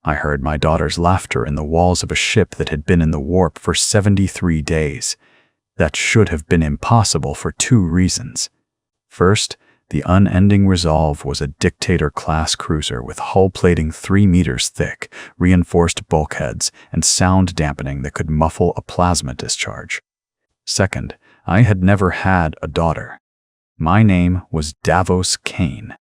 I heard my daughter's laughter in the walls of a ship that had been in the warp for 73 days. That should have been impossible for two reasons. First, the Unending Resolve was a Dictator-class cruiser with hull plating 3 meters thick, reinforced bulkheads, and sound dampening that could muffle a plasma discharge. Second, I had never had a daughter. My name was Davos Kane.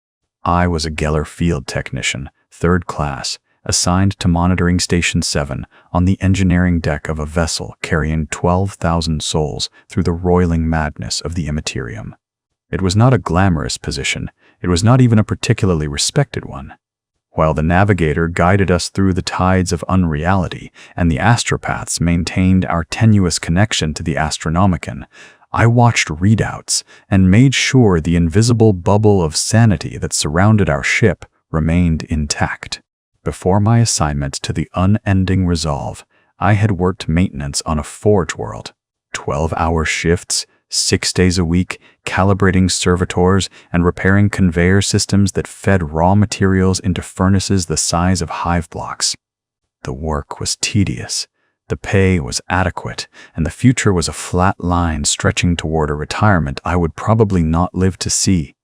I was a Geller field technician, 3rd class, assigned to monitoring Station 7 on the engineering deck of a vessel carrying 12,000 souls through the roiling madness of the Imperium. It was not a glamorous position. It was not even a particularly respected one. While the navigator guided us through the tides of unreality and the astropaths maintained our tenuous connection to the Astronomicon, I watched readouts and made sure the invisible bubble of sanity that surrounded our ship remained intact. Before my assignment to the Unending Resolve, I had worked maintenance on a forge world, 12-hour shifts, 6 days a week, calibrating servitors and repairing conveyor systems that fed raw materials into furnaces the size of hive blocks. The work was tedious, the pay was adequate, and the future was a flat line stretching toward a retirement I would probably not live to see.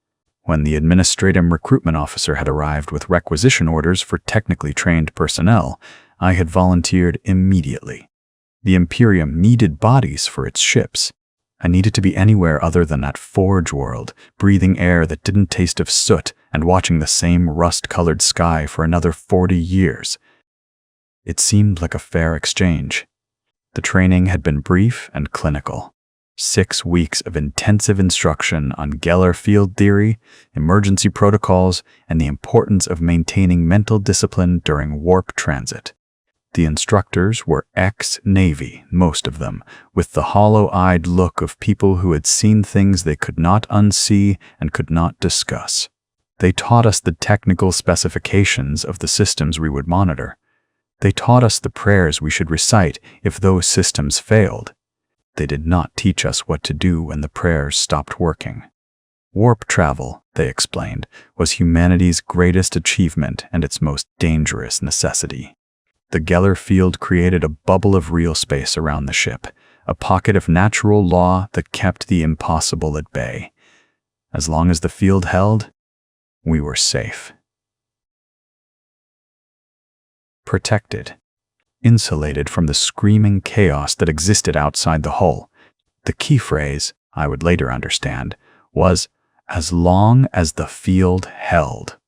When the administrative recruitment officer had arrived with requisition orders for technically trained personnel, I had volunteered immediately. The Imperium needed bodies for its ships. I needed to be anywhere other than that forge world, breathing air that didn't taste of soot and watching the same rust-colored sky for another 40 years. It seemed like a fair exchange. The training had been brief and clinical. 6 weeks of intensive instruction on Geller field theory, emergency protocols, and the importance of maintaining mental discipline during warp transit. The instructors were ex-Navy, most of them, with the hollow-eyed look of people who had seen things they could not unsee and could not discuss. They taught us the technical specifications of the systems we would monitor. They taught us the prayers we should recite if those systems failed. They did not teach us what to do when the prayers stopped working. Warp travel, they explained, was humanity's greatest achievement and its most dangerous necessity. The Geller field created a bubble of real space around the ship, a pocket of natural law that kept the impossible at bay. As long as the field held, we were safe. Protected. Insulated from the screaming chaos that existed outside the hull. The key phrase, I would later understand, was, "as long as the field held."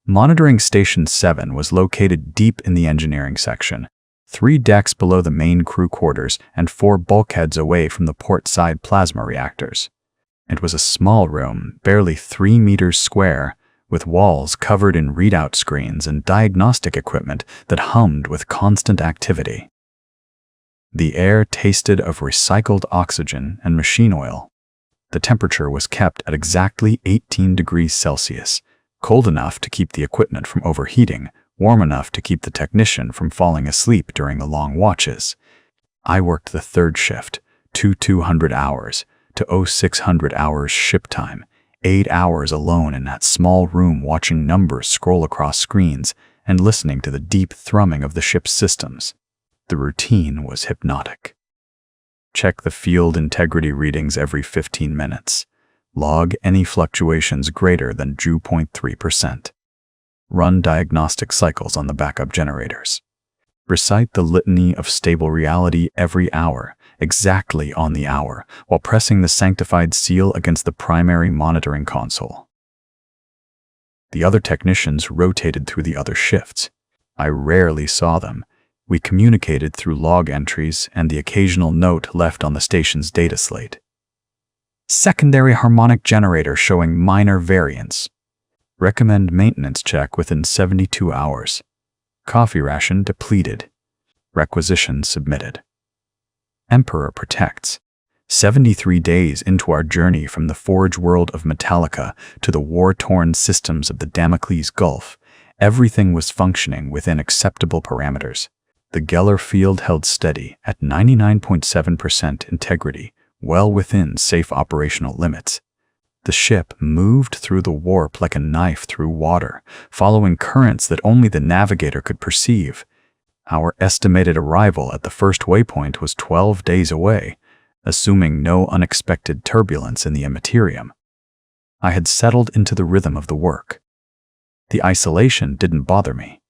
Monitoring Station 7 was located deep in the engineering section, 3 decks below the main crew quarters and 4 bulkheads away from the port side plasma reactors. It was a small room, barely 3 meters square, with walls covered in readout screens and diagnostic equipment that hummed with constant activity. The air tasted of recycled oxygen and machine oil. The temperature was kept at exactly 18 degrees Celsius, cold enough to keep the equipment from overheating, warm enough to keep the technician from falling asleep during the long watches. I worked the 3rd shift, 200 hours, to 0600 hours ship time, 8 hours alone in that small room watching numbers scroll across screens and listening to the deep thrumming of the ship's systems. The routine was hypnotic. Check the field integrity readings every 15 minutes. Log any fluctuations greater than 0.3%. Run diagnostic cycles on the backup generators. Recite the litany of stable reality every hour, exactly on the hour, while pressing the sanctified seal against the primary monitoring console. The other technicians rotated through the other shifts. I rarely saw them. We communicated through log entries and the occasional note left on the station's data slate. Secondary harmonic generator showing minor variance. Recommend maintenance check within 72 hours. Coffee ration depleted. Requisition submitted. Emperor protects. 73 days into our journey from the forge world of Metallica to the war-torn systems of the Damocles Gulf, everything was functioning within acceptable parameters. The Geller field held steady at 99.7% integrity, well within safe operational limits. The ship moved through the warp like a knife through water, following currents that only the navigator could perceive. Our estimated arrival at the first waypoint was 12 days away, assuming no unexpected turbulence in the Imperium. I had settled into the rhythm of the work. The isolation didn't bother me.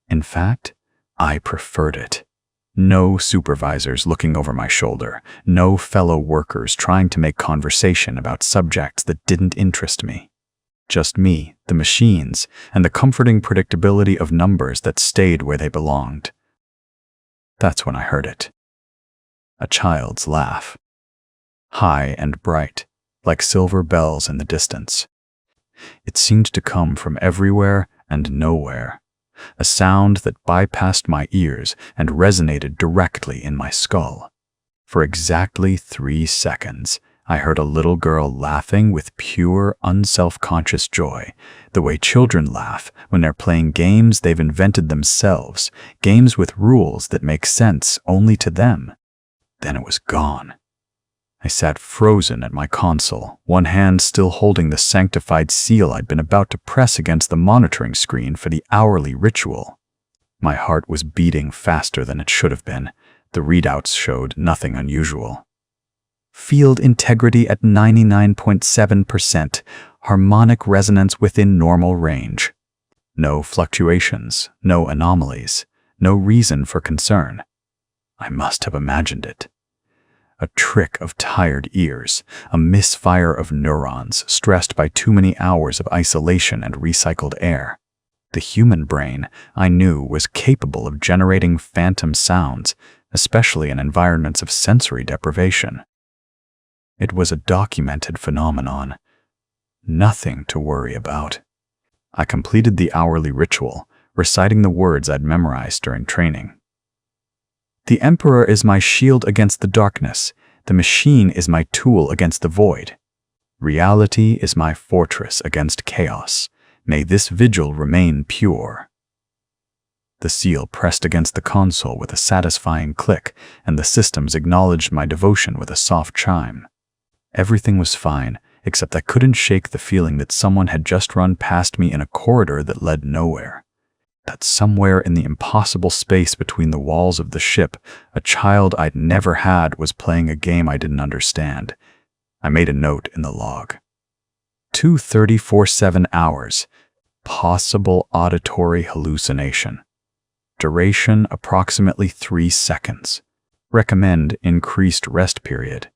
In fact, I preferred it. No supervisors looking over my shoulder, no fellow workers trying to make conversation about subjects that didn't interest me. Just me, the machines, and the comforting predictability of numbers that stayed where they belonged. That's when I heard it. A child's laugh. High and bright, like silver bells in the distance. It seemed to come from everywhere and nowhere. A sound that bypassed my ears and resonated directly in my skull. For exactly 3 seconds, I heard a little girl laughing with pure, unself-conscious joy, the way children laugh when they're playing games they've invented themselves, games with rules that make sense only to them. Then it was gone. I sat frozen at my console, one hand still holding the sanctified seal I'd been about to press against the monitoring screen for the hourly ritual. My heart was beating faster than it should have been. The readouts showed nothing unusual. Field integrity at 99.7%, harmonic resonance within normal range. No fluctuations, no anomalies, no reason for concern. I must have imagined it. A trick of tired ears, a misfire of neurons stressed by too many hours of isolation and recycled air. The human brain, I knew, was capable of generating phantom sounds, especially in environments of sensory deprivation. It was a documented phenomenon. Nothing to worry about. I completed the hourly ritual, reciting the words I'd memorized during training. The Emperor is my shield against the darkness. The machine is my tool against the void. Reality is my fortress against chaos. May this vigil remain pure. The seal pressed against the console with a satisfying click, and the systems acknowledged my devotion with a soft chime. Everything was fine, except I couldn't shake the feeling that someone had just run past me in a corridor that led nowhere. That somewhere in the impossible space between the walls of the ship, a child I'd never had was playing a game I didn't understand. I made a note in the log. 2:34.7 hours. Possible auditory hallucination. Duration approximately 3 seconds. Recommend increased rest period.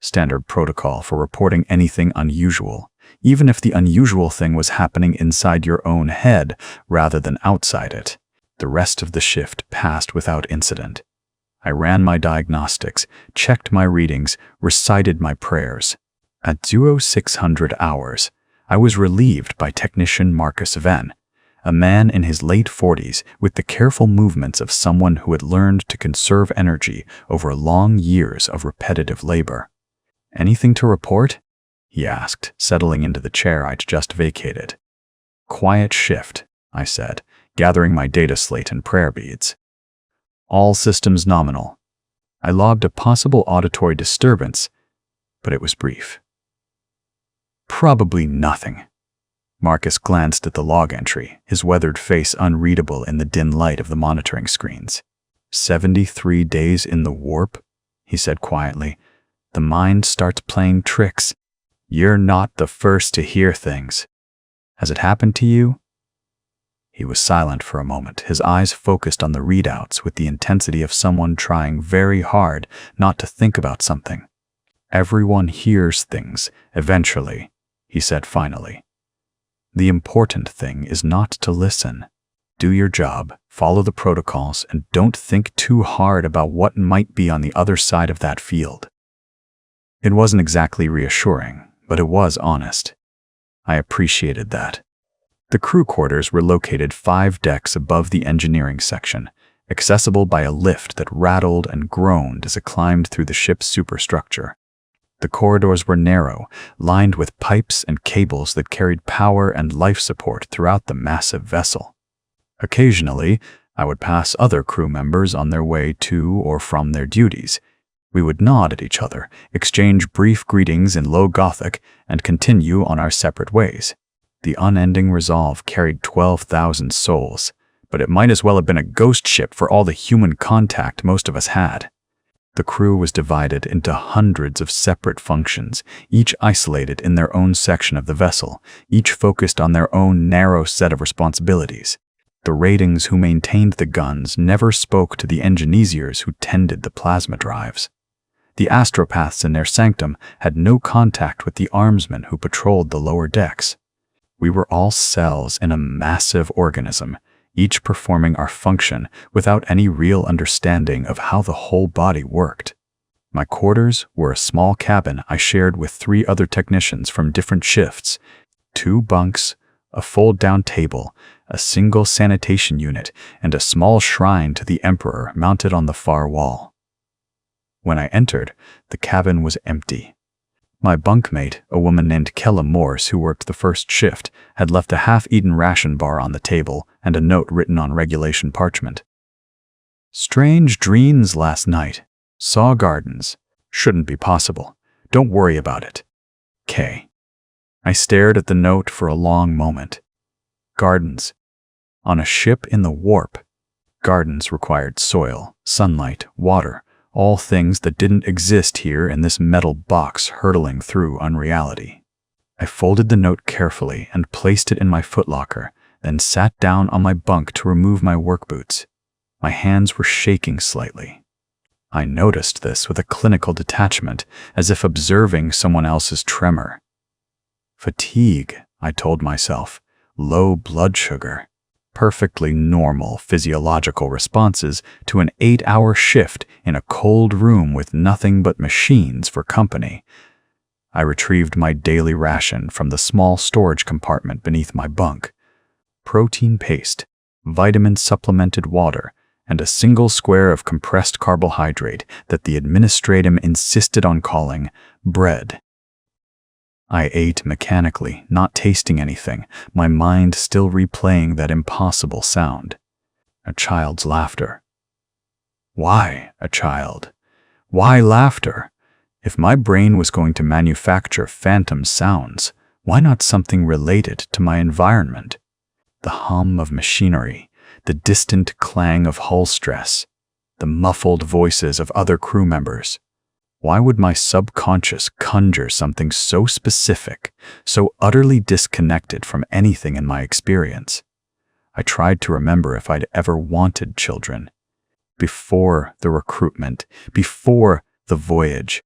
Standard protocol for reporting anything unusual, even if the unusual thing was happening inside your own head rather than outside it. The rest of the shift passed without incident. I ran my diagnostics, checked my readings, recited my prayers. At 0600 hours, I was relieved by technician Marcus Venn, a man in his late 40s with the careful movements of someone who had learned to conserve energy over long years of repetitive labor. "Anything to report?" he asked, settling into the chair I'd just vacated. "Quiet shift," I said, gathering my data slate and prayer beads. "All systems nominal." I logged a possible auditory disturbance, but it was brief. "Probably nothing." Marcus glanced at the log entry, his weathered face unreadable in the dim light of the monitoring screens. 73 days in the warp," he said quietly. "The mind starts playing tricks. You're not the first to hear things. Has it happened to you?" He was silent for a moment, his eyes focused on the readouts with the intensity of someone trying very hard not to think about something. "Everyone hears things, eventually," he said finally. "The important thing is not to listen. Do your job, follow the protocols, and don't think too hard about what might be on the other side of that field." It wasn't exactly reassuring, but it was honest. I appreciated that. The crew quarters were located 5 decks above the engineering section, accessible by a lift that rattled and groaned as it climbed through the ship's superstructure. The corridors were narrow, lined with pipes and cables that carried power and life support throughout the massive vessel. Occasionally, I would pass other crew members on their way to or from their duties, We would nod at each other, exchange brief greetings in low Gothic, and continue on our separate ways. The unending resolve carried 12,000 souls, but it might as well have been a ghost ship for all the human contact most of us had. The crew was divided into hundreds of separate functions, each isolated in their own section of the vessel, each focused on their own narrow set of responsibilities. The ratings who maintained the guns never spoke to the engineers who tended the plasma drives. The astropaths in their sanctum had no contact with the armsmen who patrolled the lower decks. We were all cells in a massive organism, each performing our function without any real understanding of how the whole body worked. My quarters were a small cabin I shared with 3 other technicians from different shifts, 2 bunks, a fold-down table, a single sanitation unit, and a small shrine to the Emperor mounted on the far wall. When I entered, the cabin was empty. My bunkmate, a woman named Kella Morse who worked the first shift, had left a half-eaten ration bar on the table and a note written on regulation parchment. "Strange dreams last night. Saw gardens. Shouldn't be possible. Don't worry about it. K." I stared at the note for a long moment. Gardens. On a ship in the warp. Gardens required soil, sunlight, water, all things that didn't exist here in this metal box hurtling through unreality. I folded the note carefully and placed it in my footlocker, then sat down on my bunk to remove my work boots. My hands were shaking slightly. I noticed this with a clinical detachment, as if observing someone else's tremor. Fatigue, I told myself, low blood sugar. Perfectly normal physiological responses to an 8-hour shift in a cold room with nothing but machines for company. I retrieved my daily ration from the small storage compartment beneath my bunk. Protein paste, vitamin-supplemented water, and a single square of compressed carbohydrate that the administratum insisted on calling bread. I ate mechanically, not tasting anything, my mind still replaying that impossible sound. A child's laughter. Why a child? Why laughter? If my brain was going to manufacture phantom sounds, why not something related to my environment? The hum of machinery, the distant clang of hull stress, the muffled voices of other crew members. Why would my subconscious conjure something so specific, so utterly disconnected from anything in my experience? I tried to remember if I'd ever wanted children. Before the recruitment, before the voyage,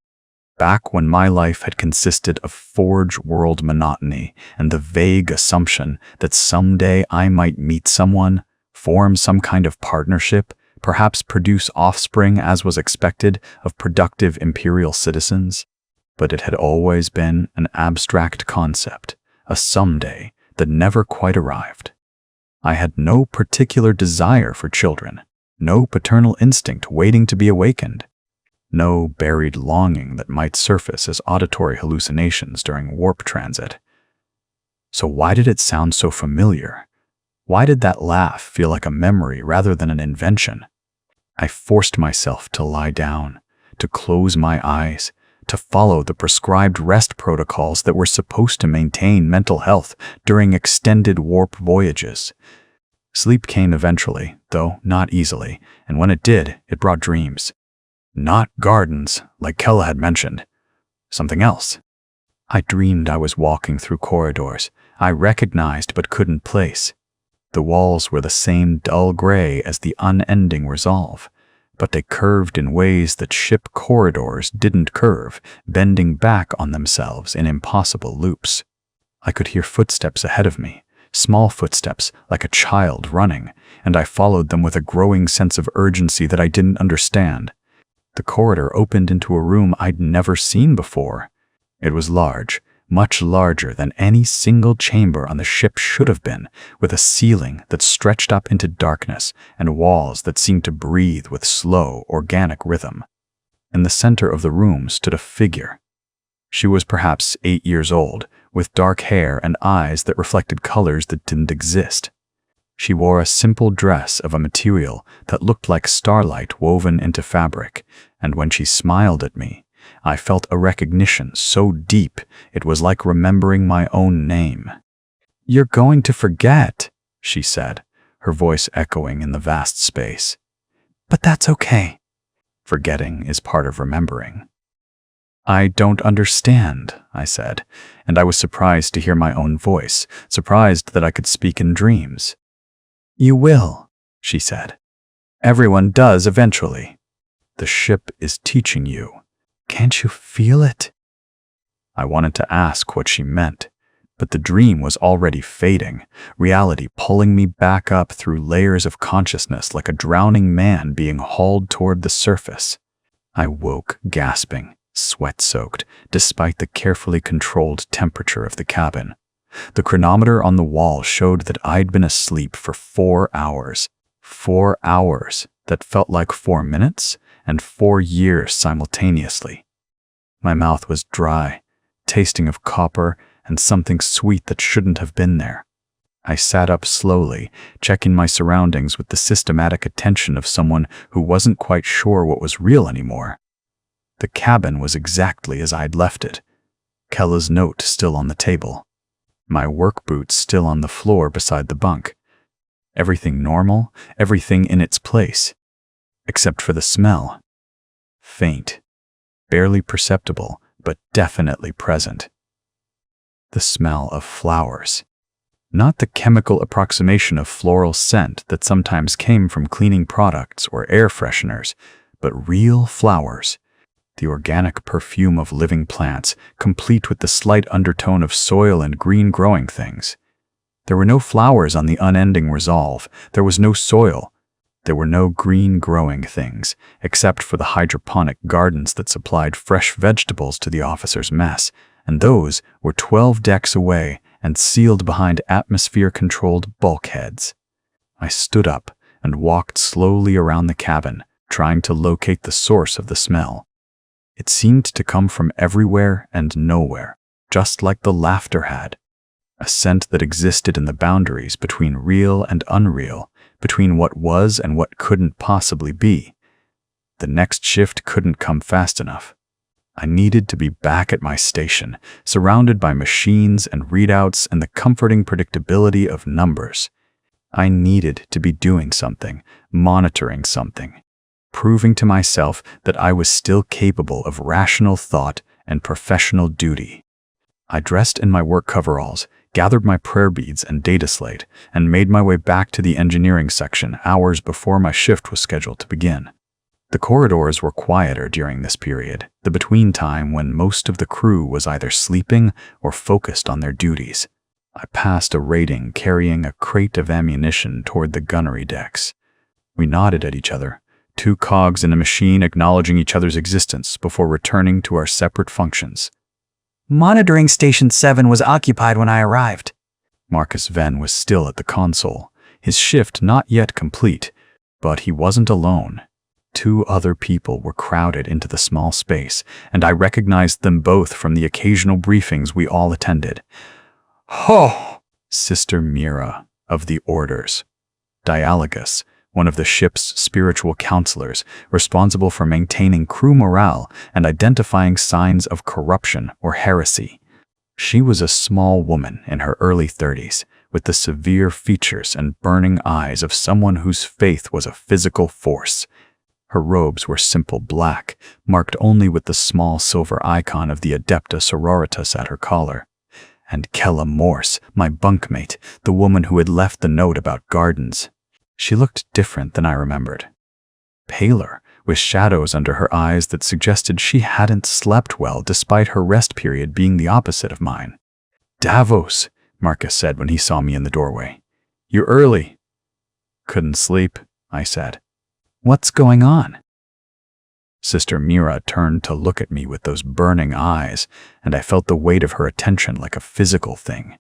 back when my life had consisted of Forge world monotony and the vague assumption that someday I might meet someone, form some kind of partnership, perhaps produce offspring as was expected of productive imperial citizens. But it had always been an abstract concept, a someday that never quite arrived. I had no particular desire for children, no paternal instinct waiting to be awakened, no buried longing that might surface as auditory hallucinations during warp transit. So why did it sound so familiar? Why did that laugh feel like a memory rather than an invention? I forced myself to lie down, to close my eyes, to follow the prescribed rest protocols that were supposed to maintain mental health during extended warp voyages. Sleep came eventually, though not easily, and when it did, it brought dreams. Not gardens, like Kella had mentioned. Something else. I dreamed I was walking through corridors I recognized but couldn't place. The walls were the same dull gray as the unending resolve, but they curved in ways that ship corridors didn't curve, bending back on themselves in impossible loops. I could hear footsteps ahead of me, small footsteps like a child running, and I followed them with a growing sense of urgency that I didn't understand. The corridor opened into a room I'd never seen before. It was large, much larger than any single chamber on the ship should have been, with a ceiling that stretched up into darkness and walls that seemed to breathe with slow, organic rhythm. In the center of the room stood a figure. She was perhaps 8 years old, with dark hair and eyes that reflected colors that didn't exist. She wore a simple dress of a material that looked like starlight woven into fabric, and when she smiled at me, I felt a recognition so deep it was like remembering my own name. "You're going to forget," she said, her voice echoing in the vast space. "But that's okay. Forgetting is part of remembering." "I don't understand," I said, and I was surprised to hear my own voice, surprised that I could speak in dreams. "You will," she said. "Everyone does eventually. The ship is teaching you. Can't you feel it?" I wanted to ask what she meant, but the dream was already fading, reality pulling me back up through layers of consciousness like a drowning man being hauled toward the surface. I woke, gasping, sweat-soaked, despite the carefully controlled temperature of the cabin. The chronometer on the wall showed that I'd been asleep for 4 hours. 4 hours that felt like 4 minutes and 4 years simultaneously. My mouth was dry, tasting of copper and something sweet that shouldn't have been there. I sat up slowly, checking my surroundings with the systematic attention of someone who wasn't quite sure what was real anymore. The cabin was exactly as I'd left it. Kella's note still on the table. My work boots still on the floor beside the bunk. Everything normal, everything in its place. Except for the smell. Faint. Barely perceptible, but definitely present. The smell of flowers. Not the chemical approximation of floral scent that sometimes came from cleaning products or air fresheners, but real flowers. The organic perfume of living plants, complete with the slight undertone of soil and green growing things. There were no flowers on the unending resolve. There was no soil. There were no green growing things, except for the hydroponic gardens that supplied fresh vegetables to the officers' mess, and those were 12 decks away and sealed behind atmosphere-controlled bulkheads. I stood up and walked slowly around the cabin, trying to locate the source of the smell. It seemed to come from everywhere and nowhere, just like the laughter had. A scent that existed in the boundaries between real and unreal, between what was and what couldn't possibly be. The next shift couldn't come fast enough. I needed to be back at my station, surrounded by machines and readouts and the comforting predictability of numbers. I needed to be doing something, monitoring something, proving to myself that I was still capable of rational thought and professional duty. I dressed in my work coveralls, gathered my prayer beads and data slate, and made my way back to the engineering section hours before my shift was scheduled to begin. The corridors were quieter during this period, the between time when most of the crew was either sleeping or focused on their duties. I passed a rating carrying a crate of ammunition toward the gunnery decks. We nodded at each other, 2 cogs in a machine acknowledging each other's existence before returning to our separate functions. Monitoring Station 7 was occupied when I arrived. Marcus Venn was still at the console, his shift not yet complete, but he wasn't alone. 2 other people were crowded into the small space, and I recognized them both from the occasional briefings we all attended. "Ho!" Sister Mira of the Orders. Dialogus, one of the ship's spiritual counselors, responsible for maintaining crew morale and identifying signs of corruption or heresy. She was a small woman in her early 30s, with the severe features and burning eyes of someone whose faith was a physical force. Her robes were simple black, marked only with the small silver icon of the Adepta Sororitas at her collar. And Kella Morse, my bunkmate, the woman who had left the note about gardens. She looked different than I remembered. Paler, with shadows under her eyes that suggested she hadn't slept well despite her rest period being the opposite of mine. "Davos," Marcus said when he saw me in the doorway. "You're early." "Couldn't sleep," I said. "What's going on?" Sister Mira turned to look at me with those burning eyes, and I felt the weight of her attention like a physical thing.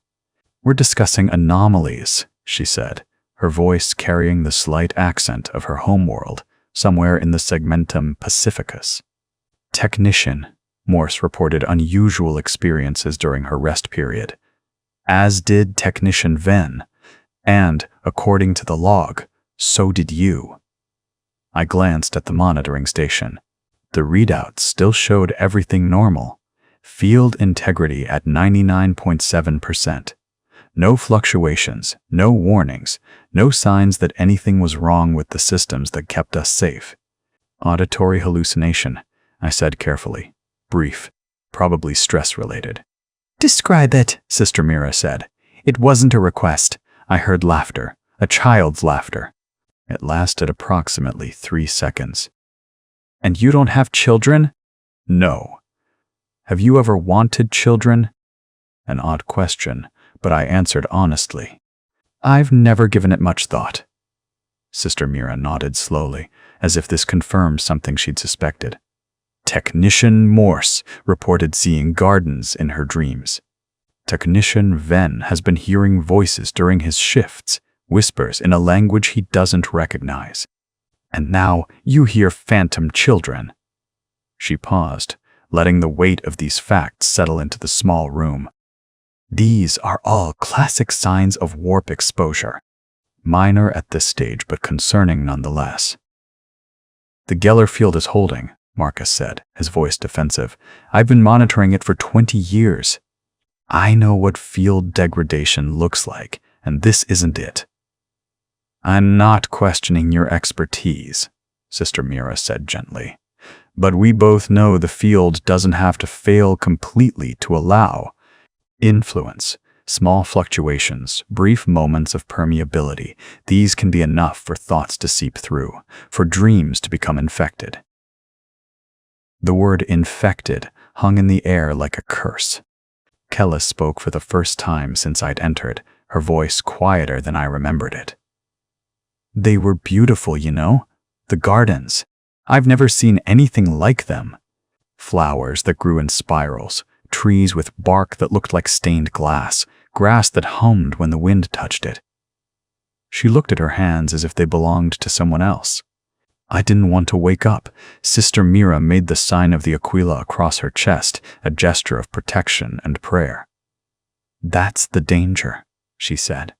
"We're discussing anomalies," she said, her voice carrying the slight accent of her homeworld, somewhere in the segmentum Pacificus. Technician, Morse reported unusual experiences during her rest period, as did Technician Venn. And, according to the log, so did you. I glanced at the monitoring station. The readouts still showed everything normal. Field integrity at 99.7%. No fluctuations, no warnings, no signs that anything was wrong with the systems that kept us safe. Auditory hallucination, I said carefully. Brief, probably stress-related. Describe it, Sister Mira said. It wasn't a request. I heard laughter, a child's laughter. It lasted approximately 3 seconds. And you don't have children? No. Have you ever wanted children? An odd question, but I answered honestly. I've never given it much thought. Sister Mira nodded slowly, as if this confirmed something she'd suspected. Technician Morse reported seeing gardens in her dreams. Technician Ven has been hearing voices during his shifts, whispers in a language he doesn't recognize. And now you hear phantom children. She paused, letting the weight of these facts settle into the small room. These are all classic signs of warp exposure. Minor at this stage, but concerning nonetheless. The Geller field is holding, Marcus said, his voice defensive. I've been monitoring it for 20 years. I know what field degradation looks like, and this isn't it. I'm not questioning your expertise, Sister Mira said gently. But we both know the field doesn't have to fail completely to allow influence. Small fluctuations, brief moments of permeability, these can be enough for thoughts to seep through, for dreams to become infected. The word infected hung in the air like a curse. Kella spoke for the first time since I'd entered, her voice quieter than I remembered it. They were beautiful, you know? The gardens. I've never seen anything like them. Flowers that grew in spirals, trees with bark that looked like stained glass, grass that hummed when the wind touched it. She looked at her hands as if they belonged to someone else. I didn't want to wake up. Sister Mira made the sign of the Aquila across her chest, a gesture of protection and prayer. That's the danger, she said.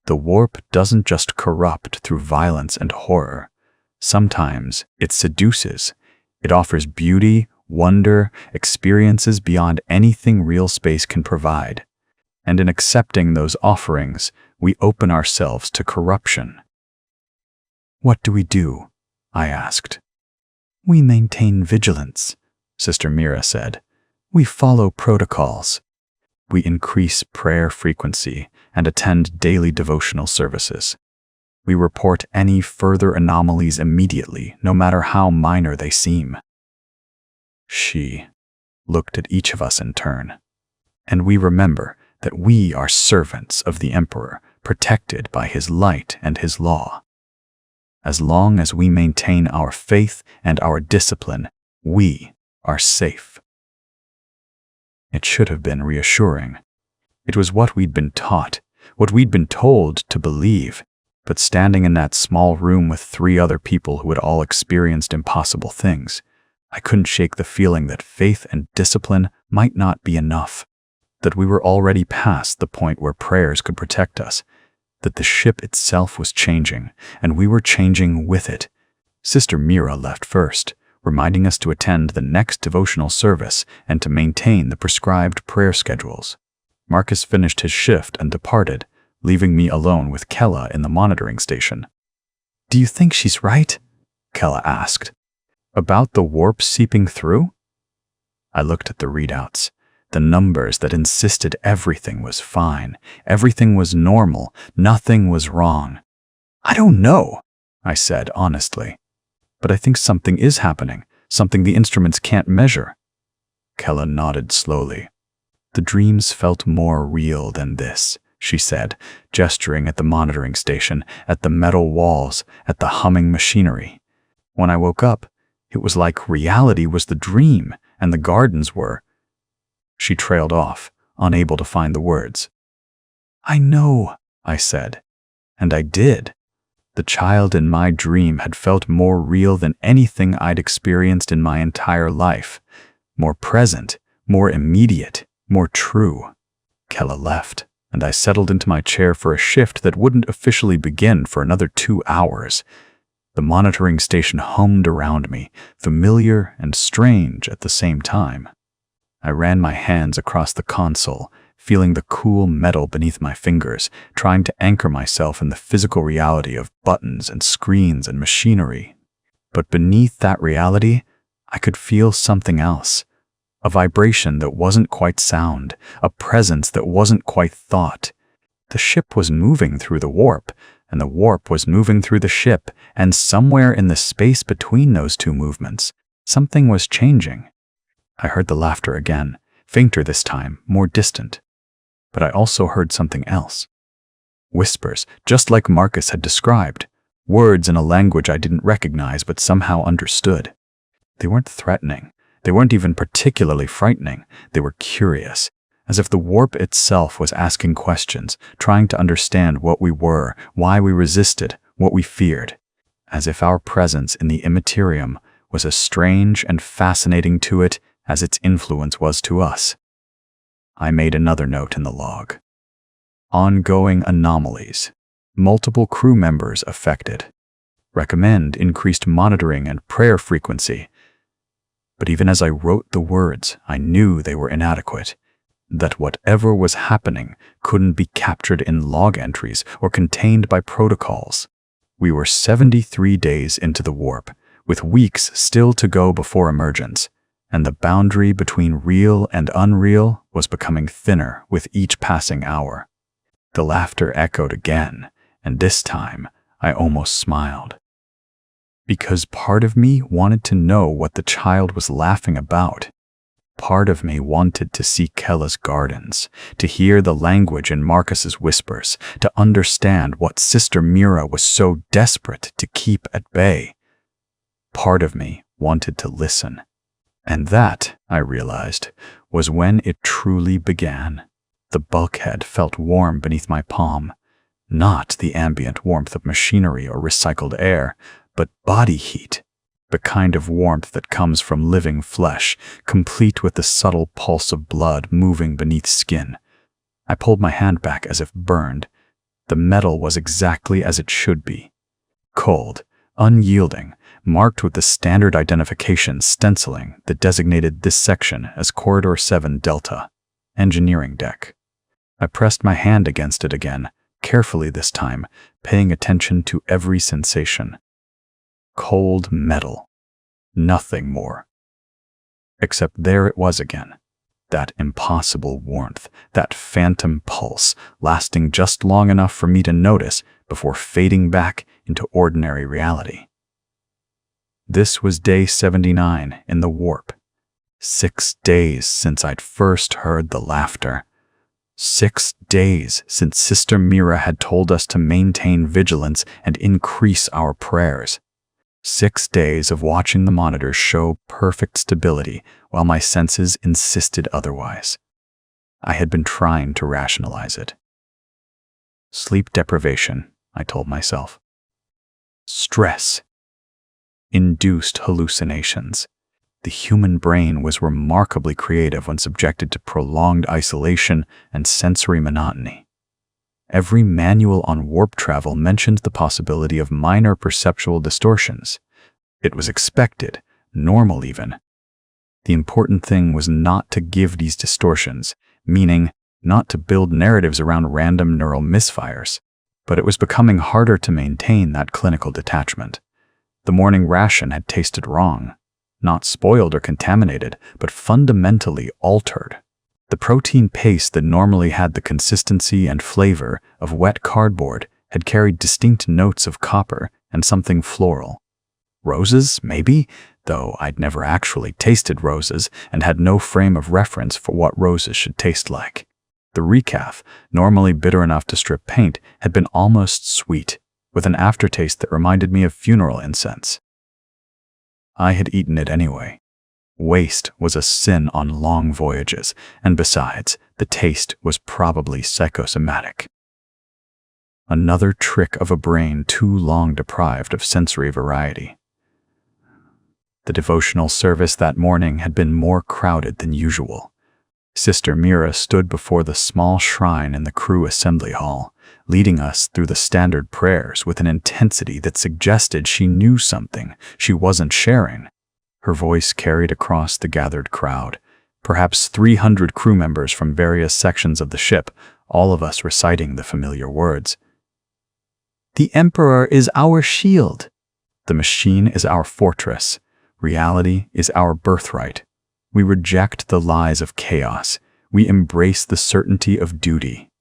The warp doesn't just corrupt through violence and horror. Sometimes it seduces. It offers beauty, wonder, experiences beyond anything real space can provide. And in accepting those offerings, we open ourselves to corruption. What do we do? I asked. We maintain vigilance, Sister Mira said. We follow protocols. We increase prayer frequency and attend daily devotional services. We report any further anomalies immediately, no matter how minor they seem. She looked at each of us in turn. And we remember that we are servants of the Emperor, protected by his light and his law. As long as we maintain our faith and our discipline, we are safe. It should have been reassuring. It was what we'd been taught, what we'd been told to believe, but standing in that small room with 3 other people who had all experienced impossible things, I couldn't shake the feeling that faith and discipline might not be enough, that we were already past the point where prayers could protect us, that the ship itself was changing, and we were changing with it. Sister Mira left first, reminding us to attend the next devotional service and to maintain the prescribed prayer schedules. Marcus finished his shift and departed, leaving me alone with Kella in the monitoring station. Do you think she's right? Kella asked. About the warp seeping through? I looked at the readouts, the numbers that insisted everything was fine, everything was normal, nothing was wrong. I don't know, I said honestly. But I think something is happening, something the instruments can't measure. Kella nodded slowly. The dreams felt more real than this, she said, gesturing at the monitoring station, at the metal walls, at the humming machinery. When I woke up, it was like reality was the dream, and the gardens were. She trailed off, unable to find the words. I know, I said. And I did. The child in my dream had felt more real than anything I'd experienced in my entire life. More present, more immediate, more true. Kella left, and I settled into my chair for a shift that wouldn't officially begin for another 2 hours. The monitoring station hummed around me, familiar and strange at the same time. I ran my hands across the console, feeling the cool metal beneath my fingers, trying to anchor myself in the physical reality of buttons and screens and machinery. But beneath that reality, I could feel something else. A vibration that wasn't quite sound, a presence that wasn't quite thought. The ship was moving through the warp, and the warp was moving through the ship, and somewhere in the space between those two movements, something was changing. I heard the laughter again, fainter this time, more distant. But I also heard something else. Whispers, just like Marcus had described. Words in a language I didn't recognize but somehow understood. They weren't threatening. They weren't even particularly frightening. They were curious, as if the warp itself was asking questions, trying to understand what we were, why we resisted, what we feared. As if our presence in the immaterium was as strange and fascinating to it as its influence was to us. I made another note in the log. Ongoing anomalies. Multiple crew members affected. Recommend increased monitoring and prayer frequency. But even as I wrote the words, I knew they were inadequate. That whatever was happening couldn't be captured in log entries or contained by protocols. We were 73 days into the warp, with weeks still to go before emergence, and the boundary between real and unreal was becoming thinner with each passing hour. The laughter echoed again, and this time I almost smiled. Because part of me wanted to know what the child was laughing about. Part of me wanted to see Kella's gardens, to hear the language in Marcus's whispers, to understand what Sister Mira was so desperate to keep at bay. Part of me wanted to listen. And that, I realized, was when it truly began. The bulkhead felt warm beneath my palm. Not the ambient warmth of machinery or recycled air, but body heat. The kind of warmth that comes from living flesh, complete with the subtle pulse of blood moving beneath skin. I pulled my hand back as if burned. The metal was exactly as it should be. Cold, unyielding, marked with the standard identification stenciling that designated this section as Corridor 7 Delta, engineering deck. I pressed my hand against it again, carefully this time, paying attention to every sensation. Cold metal. Nothing more. Except there it was again. That impossible warmth, that phantom pulse, lasting just long enough for me to notice before fading back into ordinary reality. This was day 79 in the warp. 6 days since I'd first heard the laughter. 6 days since Sister Mira had told us to maintain vigilance and increase our prayers. 6 days of watching the monitors show perfect stability while my senses insisted otherwise. I had been trying to rationalize it. Sleep deprivation, I told myself. Stress. Induced hallucinations. The human brain was remarkably creative when subjected to prolonged isolation and sensory monotony. Every manual on warp travel mentioned the possibility of minor perceptual distortions. It was expected, normal even. The important thing was not to give these distortions, meaning not to build narratives around random neural misfires. But it was becoming harder to maintain that clinical detachment. The morning ration had tasted wrong. Not spoiled or contaminated, but fundamentally altered. The protein paste that normally had the consistency and flavor of wet cardboard had carried distinct notes of copper and something floral. Roses, maybe, though I'd never actually tasted roses and had no frame of reference for what roses should taste like. The recaf, normally bitter enough to strip paint, had been almost sweet, with an aftertaste that reminded me of funeral incense. I had eaten it anyway. Waste was a sin on long voyages, and besides, the taste was probably psychosomatic. Another trick of a brain too long deprived of sensory variety. The devotional service that morning had been more crowded than usual. Sister Mira stood before the small shrine in the crew assembly hall, leading us through the standard prayers with an intensity that suggested she knew something she wasn't sharing. Her voice carried across the gathered crowd, perhaps 300 crew members from various sections of the ship, all of us reciting the familiar words. The Emperor is our shield. The machine is our fortress. Reality is our birthright. We reject the lies of chaos. We embrace the certainty of duty.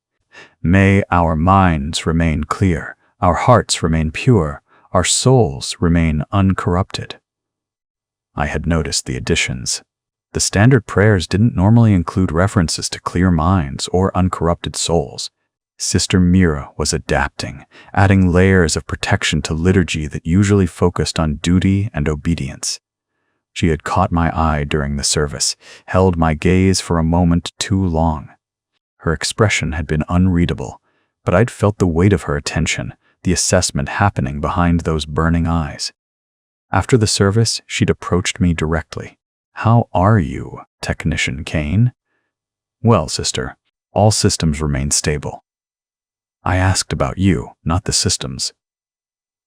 May our minds remain clear, our hearts remain pure, our souls remain uncorrupted. I had noticed the additions. The standard prayers didn't normally include references to clear minds or uncorrupted souls. Sister Mira was adapting, adding layers of protection to liturgy that usually focused on duty and obedience. She had caught my eye during the service, held my gaze for a moment too long. Her expression had been unreadable, but I'd felt the weight of her attention, the assessment happening behind those burning eyes. After the service, she'd approached me directly. "How are you, Technician Kane?" "Well, sister, all systems remain stable." "I asked about you, not the systems."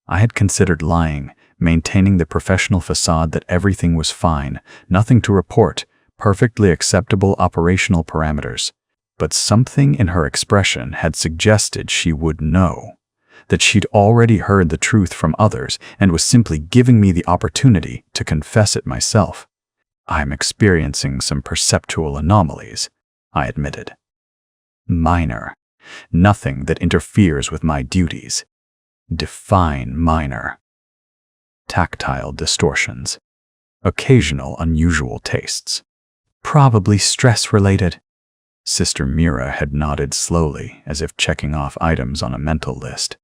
I had considered lying, maintaining the professional facade that everything was fine, nothing to report, perfectly acceptable operational parameters. But something in her expression had suggested she would know, that she'd already heard the truth from others and was simply giving me the opportunity to confess it myself. "I'm experiencing some perceptual anomalies," I admitted. "Minor. Nothing that interferes with my duties. Define minor. Tactile distortions. Occasional unusual tastes. Probably stress-related." Sister Mira had nodded slowly, as if checking off items on a mental list.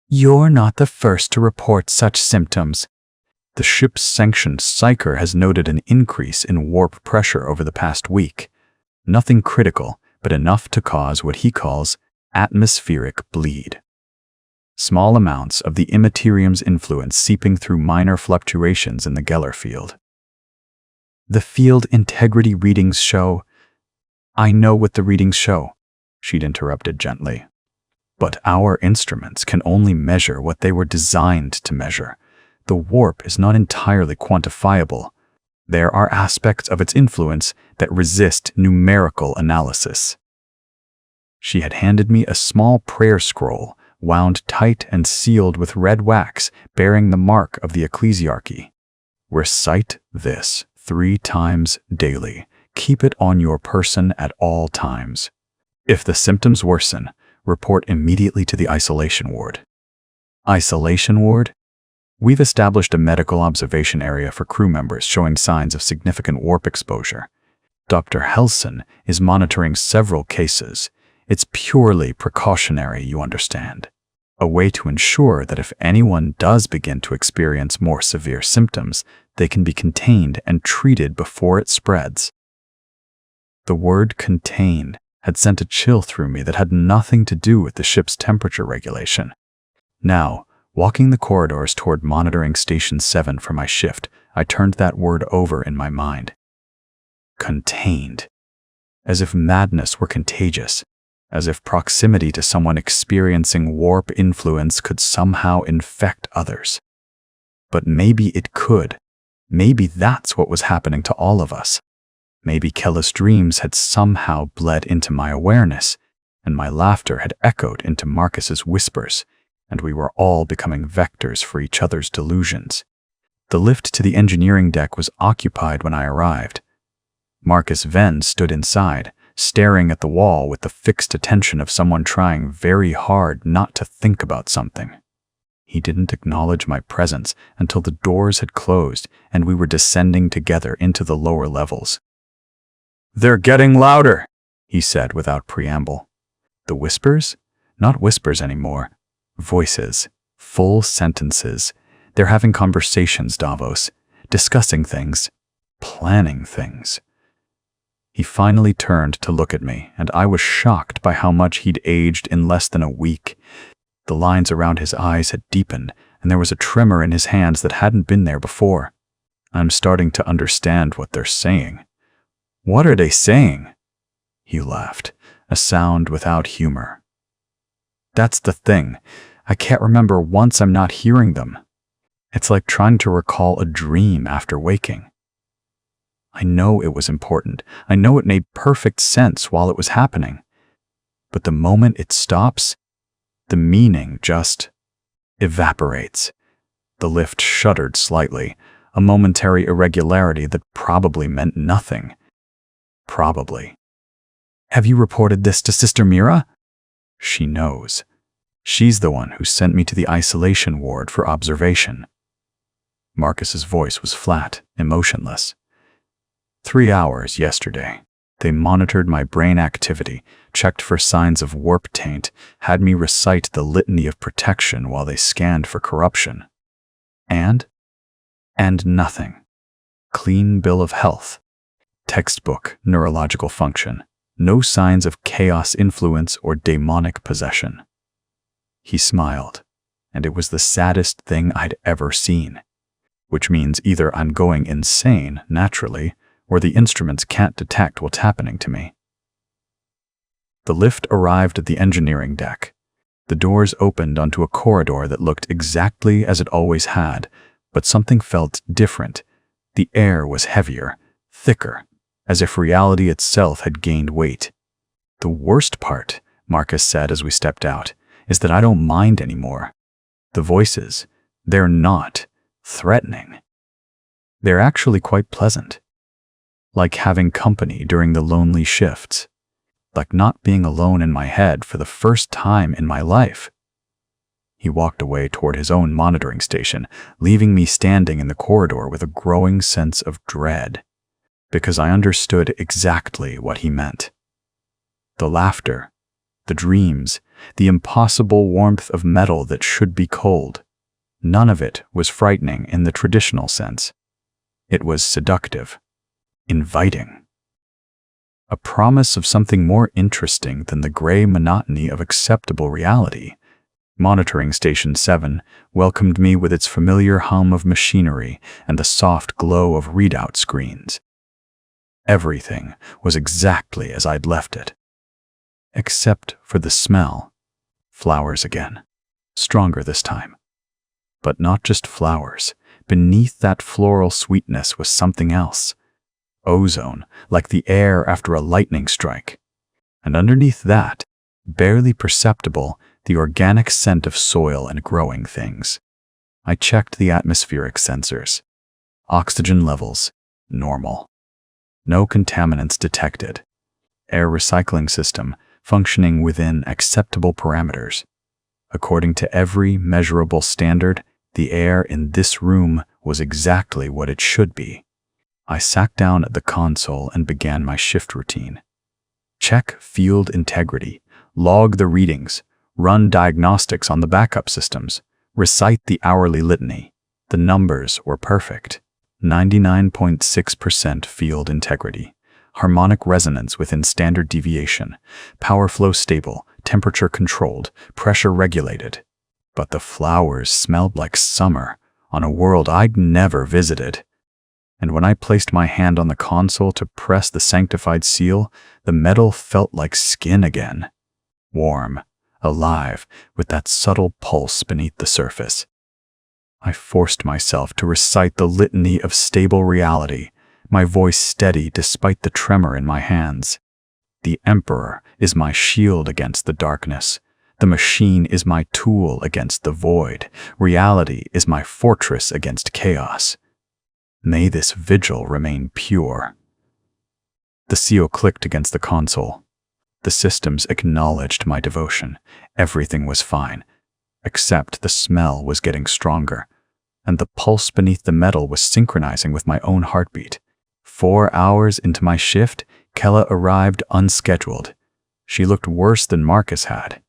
"You're not the first to report such symptoms." The ship's sanctioned psycher has noted an increase in warp pressure over the past week. Nothing critical, but enough to cause what he calls atmospheric bleed. Small amounts of the Immaterium's influence seeping through minor fluctuations in the Geller field. "The field integrity readings show—" "I know what the readings show," she'd interrupted gently. "But our instruments can only measure what they were designed to measure. The warp is not entirely quantifiable. There are aspects of its influence that resist numerical analysis." She had handed me a small prayer scroll, wound tight and sealed with red wax, bearing the mark of the ecclesiarchy. "Recite this 3 times daily. Keep it on your person at all times. If the symptoms worsen, report immediately to the isolation ward." Isolation ward? We've established a medical observation area for crew members showing signs of significant warp exposure. Dr. Helson is monitoring several cases. It's purely precautionary, you understand. A way to ensure that if anyone does begin to experience more severe symptoms, they can be contained and treated before it spreads. The word contained had sent a chill through me that had nothing to do with the ship's temperature regulation. Now, walking the corridors toward monitoring Station 7 for my shift, I turned that word over in my mind. Contained. As if madness were contagious. As if proximity to someone experiencing warp influence could somehow infect others. But maybe it could. Maybe that's what was happening to all of us. Maybe Kella's dreams had somehow bled into my awareness, and my laughter had echoed into Marcus's whispers, and we were all becoming vectors for each other's delusions. The lift to the engineering deck was occupied when I arrived. Marcus Venn stood inside, staring at the wall with the fixed attention of someone trying very hard not to think about something. He didn't acknowledge my presence until the doors had closed and we were descending together into the lower levels. "They're getting louder," he said without preamble. The whispers? Not whispers anymore. Voices. Full sentences. They're having conversations, Davos. Discussing things. Planning things. He finally turned to look at me, and I was shocked by how much he'd aged in less than a week. The lines around his eyes had deepened, and there was a tremor in his hands that hadn't been there before. "I'm starting to understand what they're saying." "What are they saying?" He laughed, a sound without humor. That's the thing. I can't remember once I'm not hearing them. It's like trying to recall a dream after waking. I know it was important. I know it made perfect sense while it was happening. But the moment it stops, the meaning just evaporates. The lift shuddered slightly, a momentary irregularity that probably meant nothing. Probably. Have you reported this to Sister Mira? She knows. She's the one who sent me to the isolation ward for observation. Marcus's voice was flat, emotionless. 3 hours yesterday. They monitored my brain activity, checked for signs of warp taint, had me recite the litany of protection while they scanned for corruption. And nothing. Clean bill of health. Textbook neurological function. No signs of chaos influence or demonic possession. He smiled, and it was the saddest thing I'd ever seen. Which means either I'm going insane, naturally, or the instruments can't detect what's happening to me. The lift arrived at the engineering deck. The doors opened onto a corridor that looked exactly as it always had, but something felt different. The air was heavier, thicker, as if reality itself had gained weight. The worst part, Marcus said as we stepped out, is that I don't mind anymore. The voices, they're not threatening. They're actually quite pleasant. Like having company during the lonely shifts. Like not being alone in my head for the first time in my life. He walked away toward his own monitoring station, leaving me standing in the corridor with a growing sense of dread. Because I understood exactly what he meant. The laughter, the dreams, the impossible warmth of metal that should be cold. None of it was frightening in the traditional sense. It was seductive, inviting. A promise of something more interesting than the gray monotony of acceptable reality. Monitoring Station 7 welcomed me with its familiar hum of machinery and the soft glow of readout screens. Everything was exactly as I'd left it. Except for the smell. Flowers again. Stronger this time. But not just flowers. Beneath that floral sweetness was something else. Ozone, like the air after a lightning strike. And underneath that, barely perceptible, the organic scent of soil and growing things. I checked the atmospheric sensors. Oxygen levels, normal. No contaminants detected. Air recycling system functioning within acceptable parameters. According to every measurable standard, the air in this room was exactly what it should be. I sat down at the console and began my shift routine. Check field integrity, log the readings, run diagnostics on the backup systems, recite the hourly litany. The numbers were perfect. 99.6% field integrity, harmonic resonance within standard deviation, power flow stable, temperature controlled, pressure regulated. But the flowers smelled like summer on a world I'd never visited. And when I placed my hand on the console to press the sanctified seal, the metal felt like skin again. Warm, alive, with that subtle pulse beneath the surface. I forced myself to recite the litany of stable reality, my voice steady despite the tremor in my hands. The Emperor is my shield against the darkness. The machine is my tool against the void. Reality is my fortress against chaos. May this vigil remain pure. The seal clicked against the console. The systems acknowledged my devotion. Everything was fine, except the smell was getting stronger, and the pulse beneath the metal was synchronizing with my own heartbeat. 4 hours into my shift, Kella arrived unscheduled. She looked worse than Marcus had.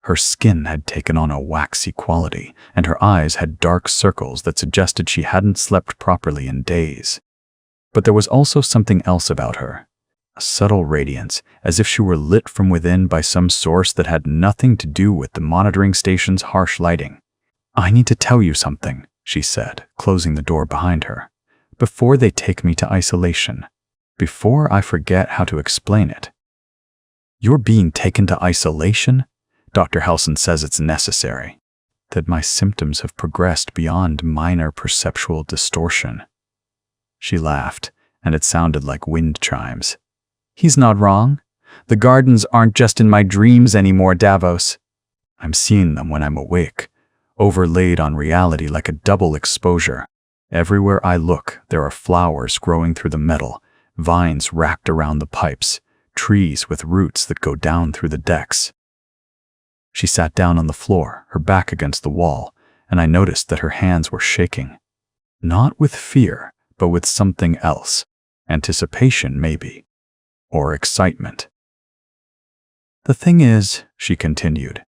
Her skin had taken on a waxy quality, and her eyes had dark circles that suggested she hadn't slept properly in days. But there was also something else about her. A subtle radiance, as if she were lit from within by some source that had nothing to do with the monitoring station's harsh lighting. "I need to tell you something," she said, closing the door behind her. "Before they take me to isolation. Before I forget how to explain it." You're being taken to isolation? Dr. Helson says it's necessary. That my symptoms have progressed beyond minor perceptual distortion. She laughed, and it sounded like wind chimes. He's not wrong. The gardens aren't just in my dreams anymore, Davos. I'm seeing them when I'm awake, overlaid on reality like a double exposure. Everywhere I look, there are flowers growing through the metal, vines wrapped around the pipes, trees with roots that go down through the decks. She sat down on the floor, her back against the wall, and I noticed that her hands were shaking. Not with fear, but with something else. Anticipation, maybe. Or excitement. The thing is, she continued,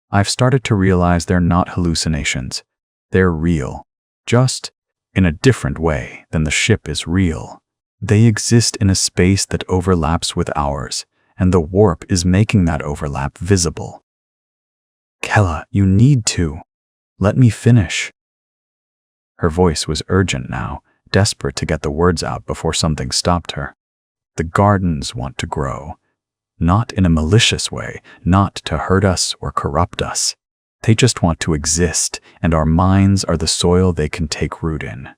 I've started to realize they're not hallucinations. They're real. Just in a different way than the ship is real. They exist in a space that overlaps with ours, and the warp is making that overlap visible. Kella, you need to. Let me finish. Her voice was urgent now, desperate to get the words out before something stopped her. The gardens want to grow. Not in a malicious way, not to hurt us or corrupt us. They just want to exist, and our minds are the soil they can take root in.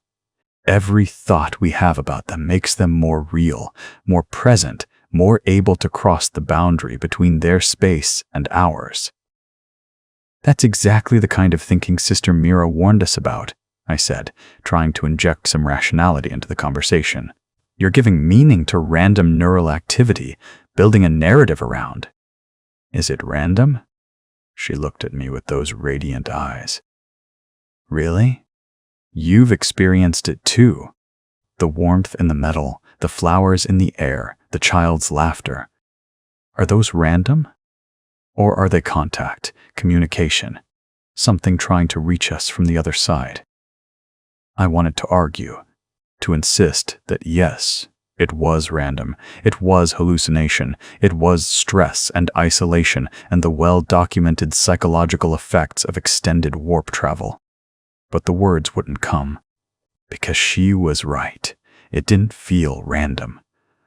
Every thought we have about them makes them more real, more present, more able to cross the boundary between their space and ours. That's exactly the kind of thinking Sister Mira warned us about, I said, trying to inject some rationality into the conversation. You're giving meaning to random neural activity, building a narrative around. Is it random? She looked at me with those radiant eyes. Really? You've experienced it too. The warmth in the metal, the flowers in the air, the child's laughter. Are those random? Or are they contact, communication, something trying to reach us from the other side? I wanted to argue, to insist that yes, it was random, it was hallucination, it was stress and isolation and the well-documented psychological effects of extended warp travel. But the words wouldn't come, because she was right. It didn't feel random.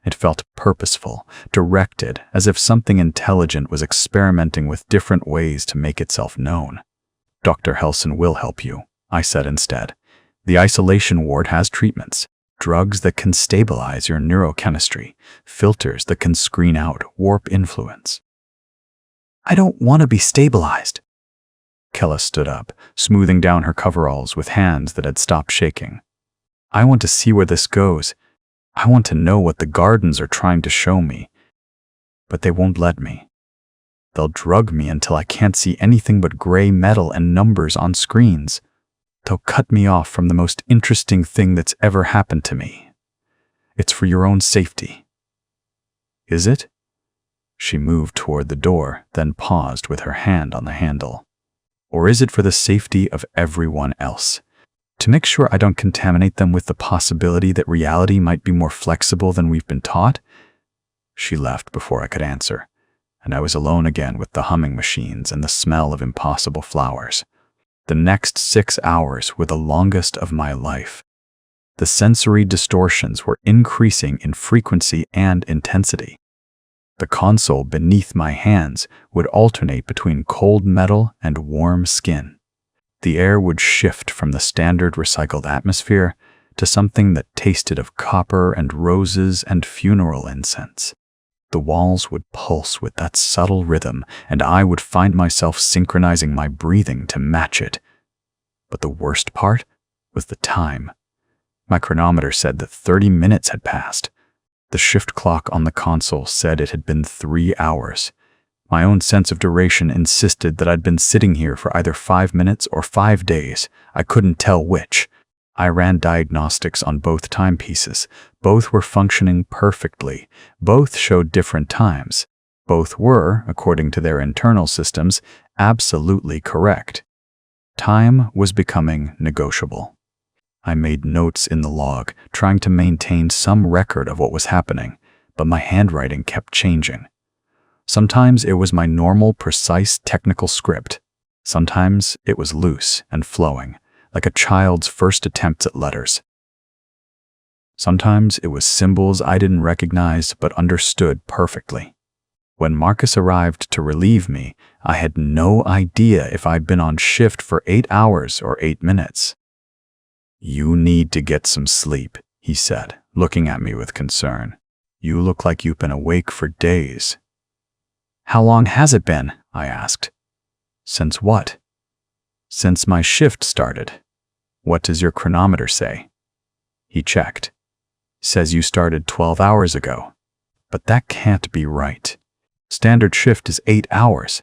It felt purposeful, directed, as if something intelligent was experimenting with different ways to make itself known. Dr. Helson will help you, I said instead. The isolation ward has treatments, drugs that can stabilize your neurochemistry, filters that can screen out warp influence. I don't want to be stabilized. Kella stood up, smoothing down her coveralls with hands that had stopped shaking. I want to see where this goes. I want to know what the gardens are trying to show me. But they won't let me. They'll drug me until I can't see anything but gray metal and numbers on screens. They'll cut me off from the most interesting thing that's ever happened to me. It's for your own safety. Is it? She moved toward the door, then paused with her hand on the handle. Or is it for the safety of everyone else? To make sure I don't contaminate them with the possibility that reality might be more flexible than we've been taught? She left before I could answer, and I was alone again with the humming machines and the smell of impossible flowers. The next 6 hours were the longest of my life. The sensory distortions were increasing in frequency and intensity. The console beneath my hands would alternate between cold metal and warm skin. The air would shift from the standard recycled atmosphere to something that tasted of copper and roses and funeral incense. The walls would pulse with that subtle rhythm, and I would find myself synchronizing my breathing to match it. But the worst part was the time. My chronometer said that 30 minutes had passed. The shift clock on the console said it had been 3 hours. My own sense of duration insisted that I'd been sitting here for either 5 minutes or 5 days. I couldn't tell which. I ran diagnostics on both timepieces. Both were functioning perfectly. Both showed different times. Both were, according to their internal systems, absolutely correct. Time was becoming negotiable. I made notes in the log, trying to maintain some record of what was happening, but my handwriting kept changing. Sometimes it was my normal, precise technical script. Sometimes it was loose and flowing, like a child's first attempts at letters. Sometimes it was symbols I didn't recognize but understood perfectly. When Marcus arrived to relieve me, I had no idea if I'd been on shift for 8 hours or 8 minutes. "You need to get some sleep," he said, looking at me with concern. "You look like you've been awake for days." "How long has it been?" I asked. "Since what?" "Since my shift started. What does your chronometer say?" He checked. "Says you started 12 hours ago. But that can't be right. Standard shift is 8 hours.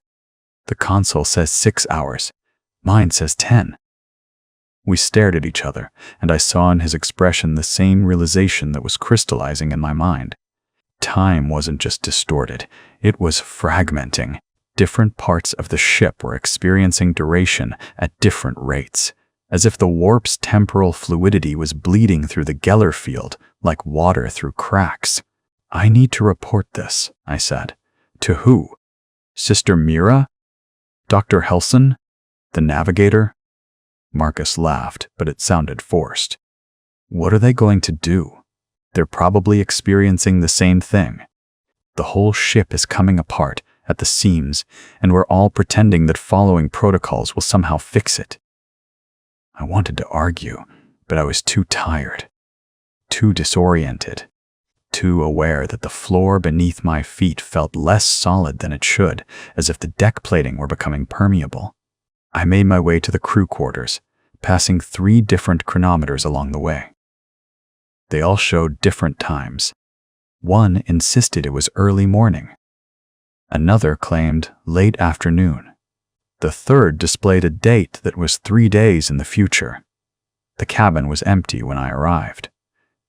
The console says 6 hours. Mine says 10. We stared at each other, and I saw in his expression the same realization that was crystallizing in my mind. Time wasn't just distorted, it was fragmenting. Different parts of the ship were experiencing duration at different rates, as if the warp's temporal fluidity was bleeding through the Geller field like water through cracks. "I need to report this," I said. "To who? Sister Mira? Dr. Helson? The navigator?" Marcus laughed, but it sounded forced. "What are they going to do? They're probably experiencing the same thing. The whole ship is coming apart at the seams, and we're all pretending that following protocols will somehow fix it." I wanted to argue, but I was too tired, too disoriented, too aware that the floor beneath my feet felt less solid than it should, as if the deck plating were becoming permeable. I made my way to the crew quarters, passing 3 different chronometers along the way. They all showed different times. One insisted it was early morning. Another claimed late afternoon. The third displayed a date that was 3 days in the future. The cabin was empty when I arrived.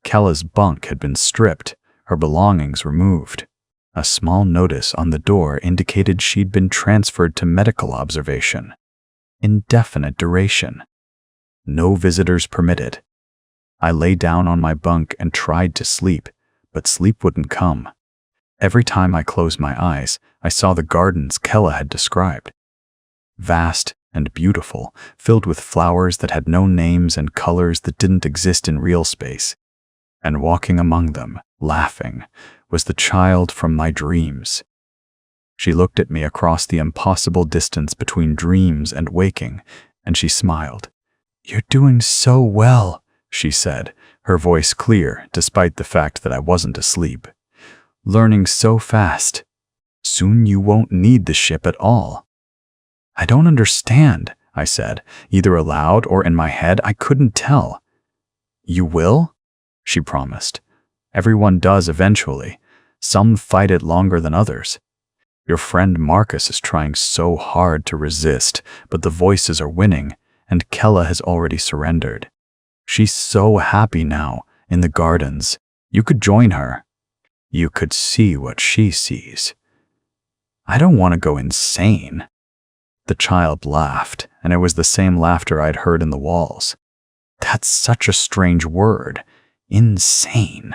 Kella's bunk had been stripped, her belongings removed. A small notice on the door indicated she'd been transferred to medical observation. Indefinite duration. No visitors permitted. I lay down on my bunk and tried to sleep, but sleep wouldn't come. Every time I closed my eyes, I saw the gardens Kella had described. Vast and beautiful, filled with flowers that had no names and colors that didn't exist in real space. And walking among them, laughing, was the child from my dreams. She looked at me across the impossible distance between dreams and waking, and she smiled. "You're doing so well," she said, her voice clear despite the fact that I wasn't asleep. "Learning so fast. Soon you won't need the ship at all." "I don't understand," I said, either aloud or in my head. I couldn't tell. "You will?" she promised. "Everyone does eventually. Some fight it longer than others. Your friend Marcus is trying so hard to resist, but the voices are winning, and Kella has already surrendered. She's so happy now, in the gardens. You could join her. You could see what she sees." "I don't want to go insane." The child laughed, and it was the same laughter I'd heard in the walls. "That's such a strange word. Insane.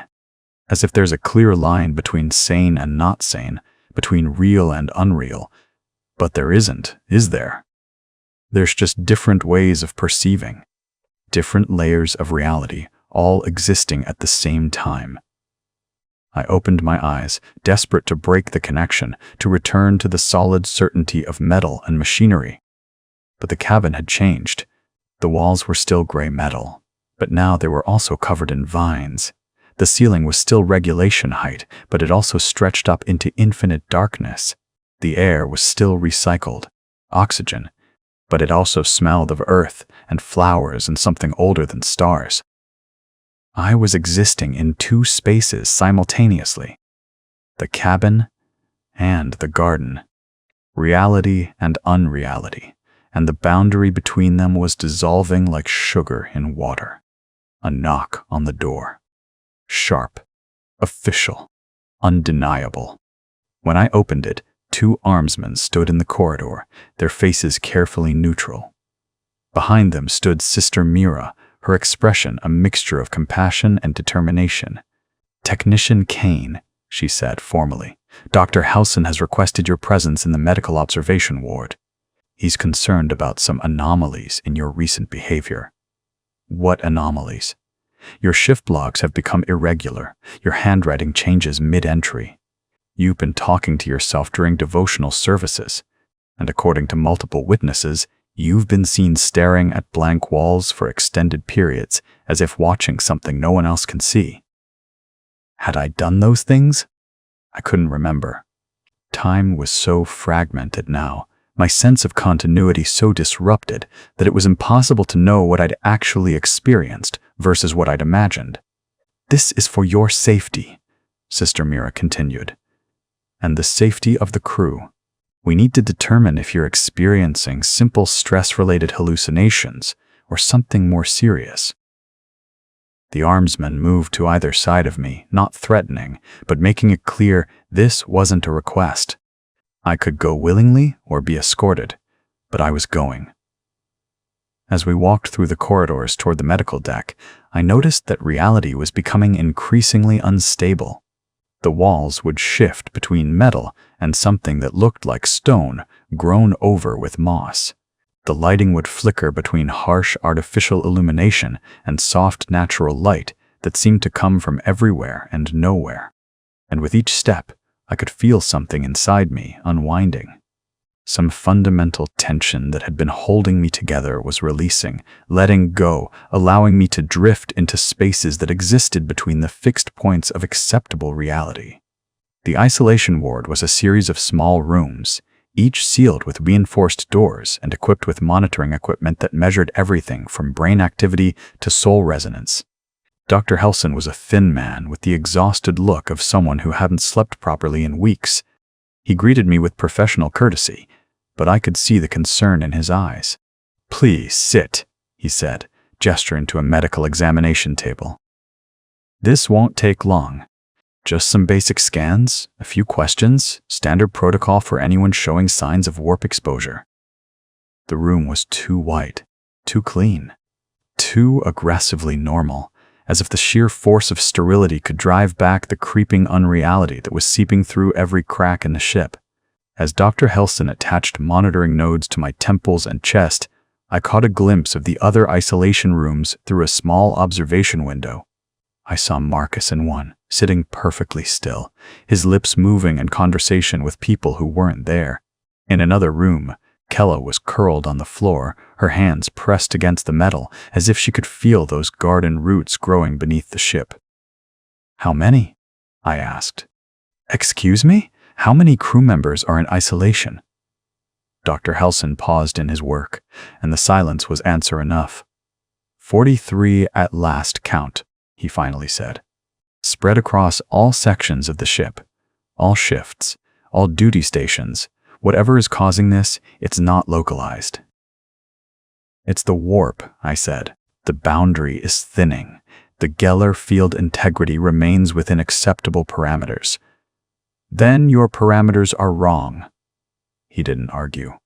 As if there's a clear line between sane and not sane, between real and unreal. But there isn't, is there? There's just different ways of perceiving, different layers of reality, all existing at the same time." I opened my eyes, desperate to break the connection, to return to the solid certainty of metal and machinery. But the cabin had changed. The walls were still gray metal, but now they were also covered in vines. The ceiling was still regulation height, but it also stretched up into infinite darkness. The air was still recycled, oxygen, but it also smelled of earth and flowers and something older than stars. I was existing in 2 spaces simultaneously. The cabin and the garden. Reality and unreality, and the boundary between them was dissolving like sugar in water. A knock on the door. Sharp, official, undeniable. When I opened it, 2 armsmen stood in the corridor, their faces carefully neutral. Behind them stood Sister Mira, her expression a mixture of compassion and determination. "Technician Kane," she said formally, "Dr. Helson has requested your presence in the medical observation ward. He's concerned about some anomalies in your recent behavior." "What anomalies?" "Your shift logs have become irregular. Your handwriting changes mid-entry. You've been talking to yourself during devotional services, and according to multiple witnesses, you've been seen staring at blank walls for extended periods, as if watching something no one else can see. Had I done those things? I couldn't remember. Time was so fragmented now, my sense of continuity so disrupted, that it was impossible to know what I'd actually experienced versus what I'd imagined. "This is for your safety," Sister Mira continued, "and the safety of the crew. We need to determine if you're experiencing simple stress-related hallucinations or something more serious." The armsman moved to either side of me, not threatening, but making it clear this wasn't a request. I could go willingly or be escorted, but I was going. As we walked through the corridors toward the medical deck, I noticed that reality was becoming increasingly unstable. The walls would shift between metal and something that looked like stone, grown over with moss. The lighting would flicker between harsh artificial illumination and soft natural light that seemed to come from everywhere and nowhere. And with each step, I could feel something inside me unwinding. Some fundamental tension that had been holding me together was releasing, letting go, allowing me to drift into spaces that existed between the fixed points of acceptable reality. The isolation ward was a series of small rooms, each sealed with reinforced doors and equipped with monitoring equipment that measured everything from brain activity to soul resonance. Dr. Helson was a thin man with the exhausted look of someone who hadn't slept properly in weeks. He greeted me with professional courtesy, but I could see the concern in his eyes. "Please sit," he said, gesturing to a medical examination table. "This won't take long. Just some basic scans, a few questions, standard protocol for anyone showing signs of warp exposure." The room was too white, too clean, too aggressively normal, as if the sheer force of sterility could drive back the creeping unreality that was seeping through every crack in the ship. As Dr. Helson attached monitoring nodes to my temples and chest, I caught a glimpse of the other isolation rooms through a small observation window. I saw Marcus in one, sitting perfectly still, his lips moving in conversation with people who weren't there. In another room, Kella was curled on the floor, her hands pressed against the metal, as if she could feel those garden roots growing beneath the ship. "How many?" I asked. "Excuse me? How many crew members are in isolation?" Dr. Helson paused in his work, and the silence was answer enough. 43 at last count," he finally said. "Spread across all sections of the ship, all shifts, all duty stations. Whatever is causing this, it's not localized." "It's the warp," I said. "The boundary is thinning. The Geller field integrity remains within acceptable parameters." "Then your parameters are wrong." He didn't argue.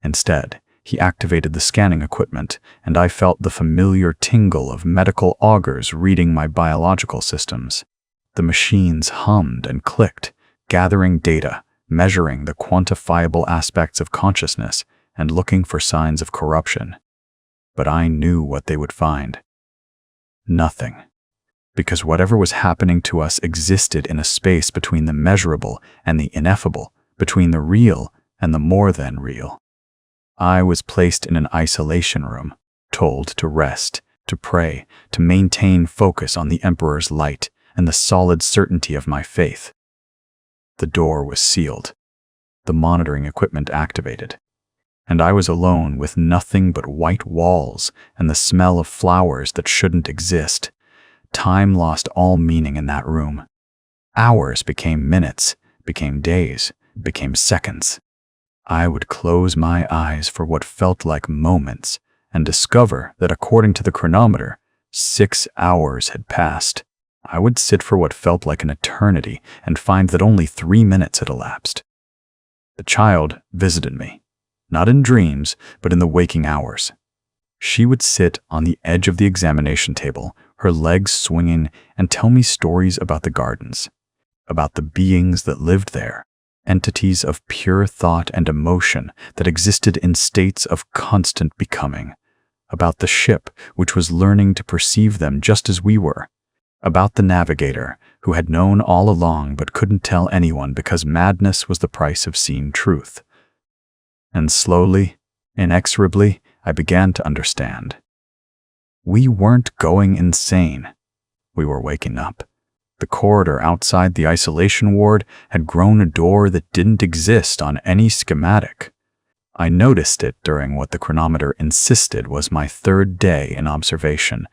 Instead, he activated the scanning equipment, and I felt the familiar tingle of medical augers reading my biological systems. The machines hummed and clicked, gathering data, measuring the quantifiable aspects of consciousness, and looking for signs of corruption. But I knew what they would find. Nothing. Because whatever was happening to us existed in a space between the measurable and the ineffable, between the real and the more than real. I was placed in an isolation room, told to rest, to pray, to maintain focus on the Emperor's light and the solid certainty of my faith. The door was sealed, the monitoring equipment activated, and I was alone with nothing but white walls and the smell of flowers that shouldn't exist. Time lost all meaning in that room. Hours became minutes, became days, became seconds. I would close my eyes for what felt like moments and discover that according to the chronometer, 6 hours had passed. I would sit for what felt like an eternity and find that only 3 minutes had elapsed. The child visited me, not in dreams, but in the waking hours. She would sit on the edge of the examination table, her legs swinging, and tell me stories about the gardens, about the beings that lived there, entities of pure thought and emotion that existed in states of constant becoming, about the ship which was learning to perceive them just as we were, About the navigator, who had known all along but couldn't tell anyone because madness was the price of seeing truth. And slowly, inexorably, I began to understand. We weren't going insane. We were waking up. The corridor outside the isolation ward had grown a door that didn't exist on any schematic. I noticed it during what the chronometer insisted was my third day in observation,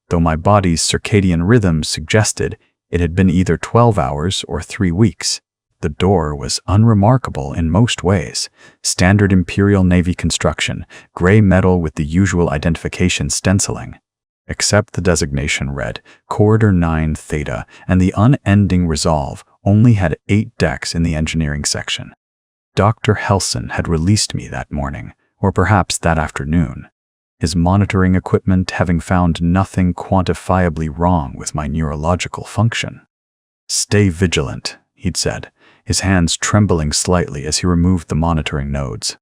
though my body's circadian rhythms suggested it had been either 12 hours or 3 weeks. The door was unremarkable in most ways. Standard Imperial Navy construction, gray metal with the usual identification stenciling. Except the designation read Corridor 9 Theta, and the unending resolve only had 8 decks in the engineering section. Dr. Helson had released me that morning, or perhaps that afternoon, his monitoring equipment having found nothing quantifiably wrong with my neurological function. "Stay vigilant," he'd said, his hands trembling slightly as he removed the monitoring nodes.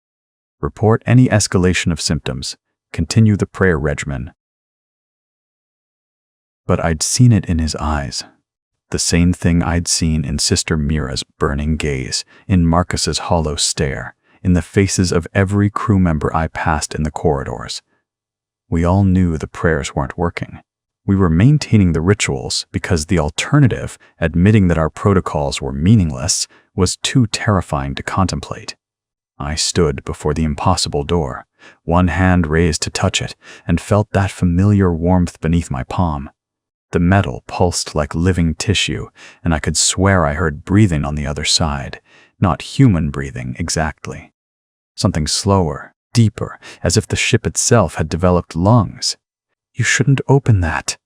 "Report any escalation of symptoms. Continue the prayer regimen." But I'd seen it in his eyes. The same thing I'd seen in Sister Mira's burning gaze, in Marcus's hollow stare, in the faces of every crew member I passed in the corridors. We all knew the prayers weren't working. We were maintaining the rituals because the alternative, admitting that our protocols were meaningless, was too terrifying to contemplate. I stood before the impossible door, one hand raised to touch it, and felt that familiar warmth beneath my palm. The metal pulsed like living tissue, and I could swear I heard breathing on the other side. Not human breathing, exactly. Something slower, deeper, as if the ship itself had developed lungs. "You shouldn't open that."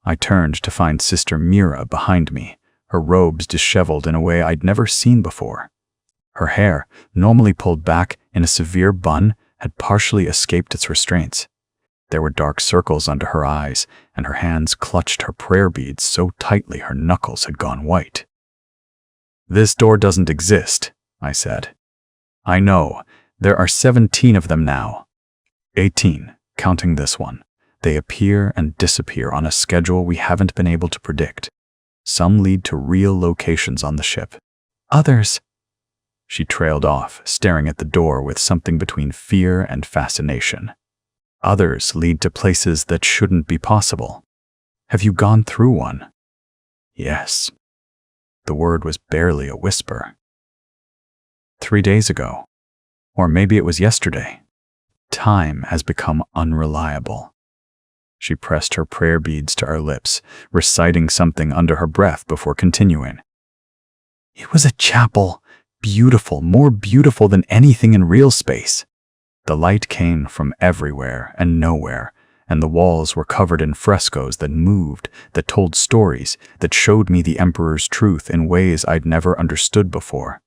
I turned to find Sister Mira behind me, her robes disheveled in a way I'd never seen before. Her hair, normally pulled back in a severe bun, had partially escaped its restraints. There were dark circles under her eyes, and her hands clutched her prayer beads so tightly her knuckles had gone white. "This door doesn't exist," I said. "I know. There are 17 of them now. 18, counting this one. They appear and disappear on a schedule we haven't been able to predict. Some lead to real locations on the ship. Others—" She trailed off, staring at the door with something between fear and fascination. "Others lead to places that shouldn't be possible. Have you gone through one?" "Yes." The word was barely a whisper. 3 days ago. Or maybe it was yesterday. Time has become unreliable. She pressed her prayer beads to her lips, reciting something under her breath before continuing. "It was a chapel, beautiful, more beautiful than anything in real space. The light came from everywhere and nowhere, and the walls were covered in frescoes that moved, that told stories, that showed me the Emperor's truth in ways I'd never understood before."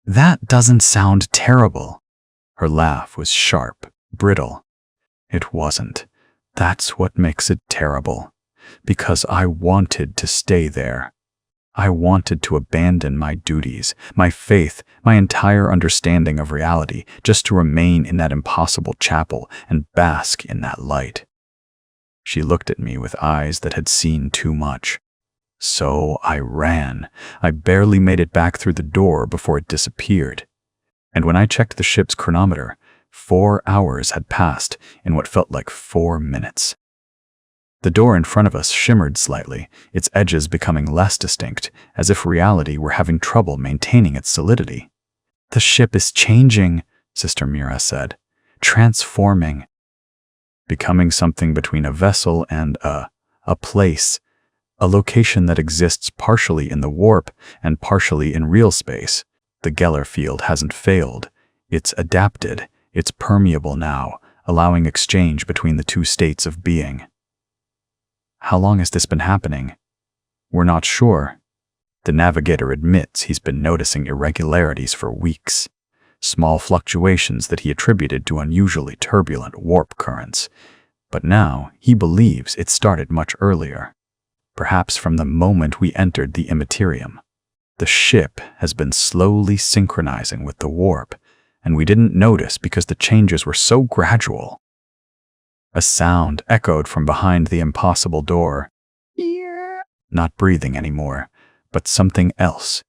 "That doesn't sound terrible." Her laugh was sharp, brittle. "It wasn't. That's what makes it terrible. Because I wanted to stay there. I wanted to abandon my duties, my faith, my entire understanding of reality, just to remain in that impossible chapel and bask in that light." She looked at me with eyes that had seen too much. So I ran. I barely made it back through the door before it disappeared. And when I checked the ship's chronometer, 4 hours had passed in what felt like 4 minutes. The door in front of us shimmered slightly, its edges becoming less distinct, as if reality were having trouble maintaining its solidity. "The ship is changing," Sister Mira said. "Transforming. Becoming something between a vessel and a place. A location that exists partially in the warp and partially in real space. The Geller field hasn't failed. It's adapted. It's permeable now, allowing exchange between the two states of being." "How long has this been happening?" "We're not sure. The navigator admits he's been noticing irregularities for weeks. Small fluctuations that he attributed to unusually turbulent warp currents. But now he believes it started much earlier. Perhaps from the moment we entered the Imperium. The ship has been slowly synchronizing with the warp, and we didn't notice because the changes were so gradual." A sound echoed from behind the impossible door. Not breathing anymore, but something else.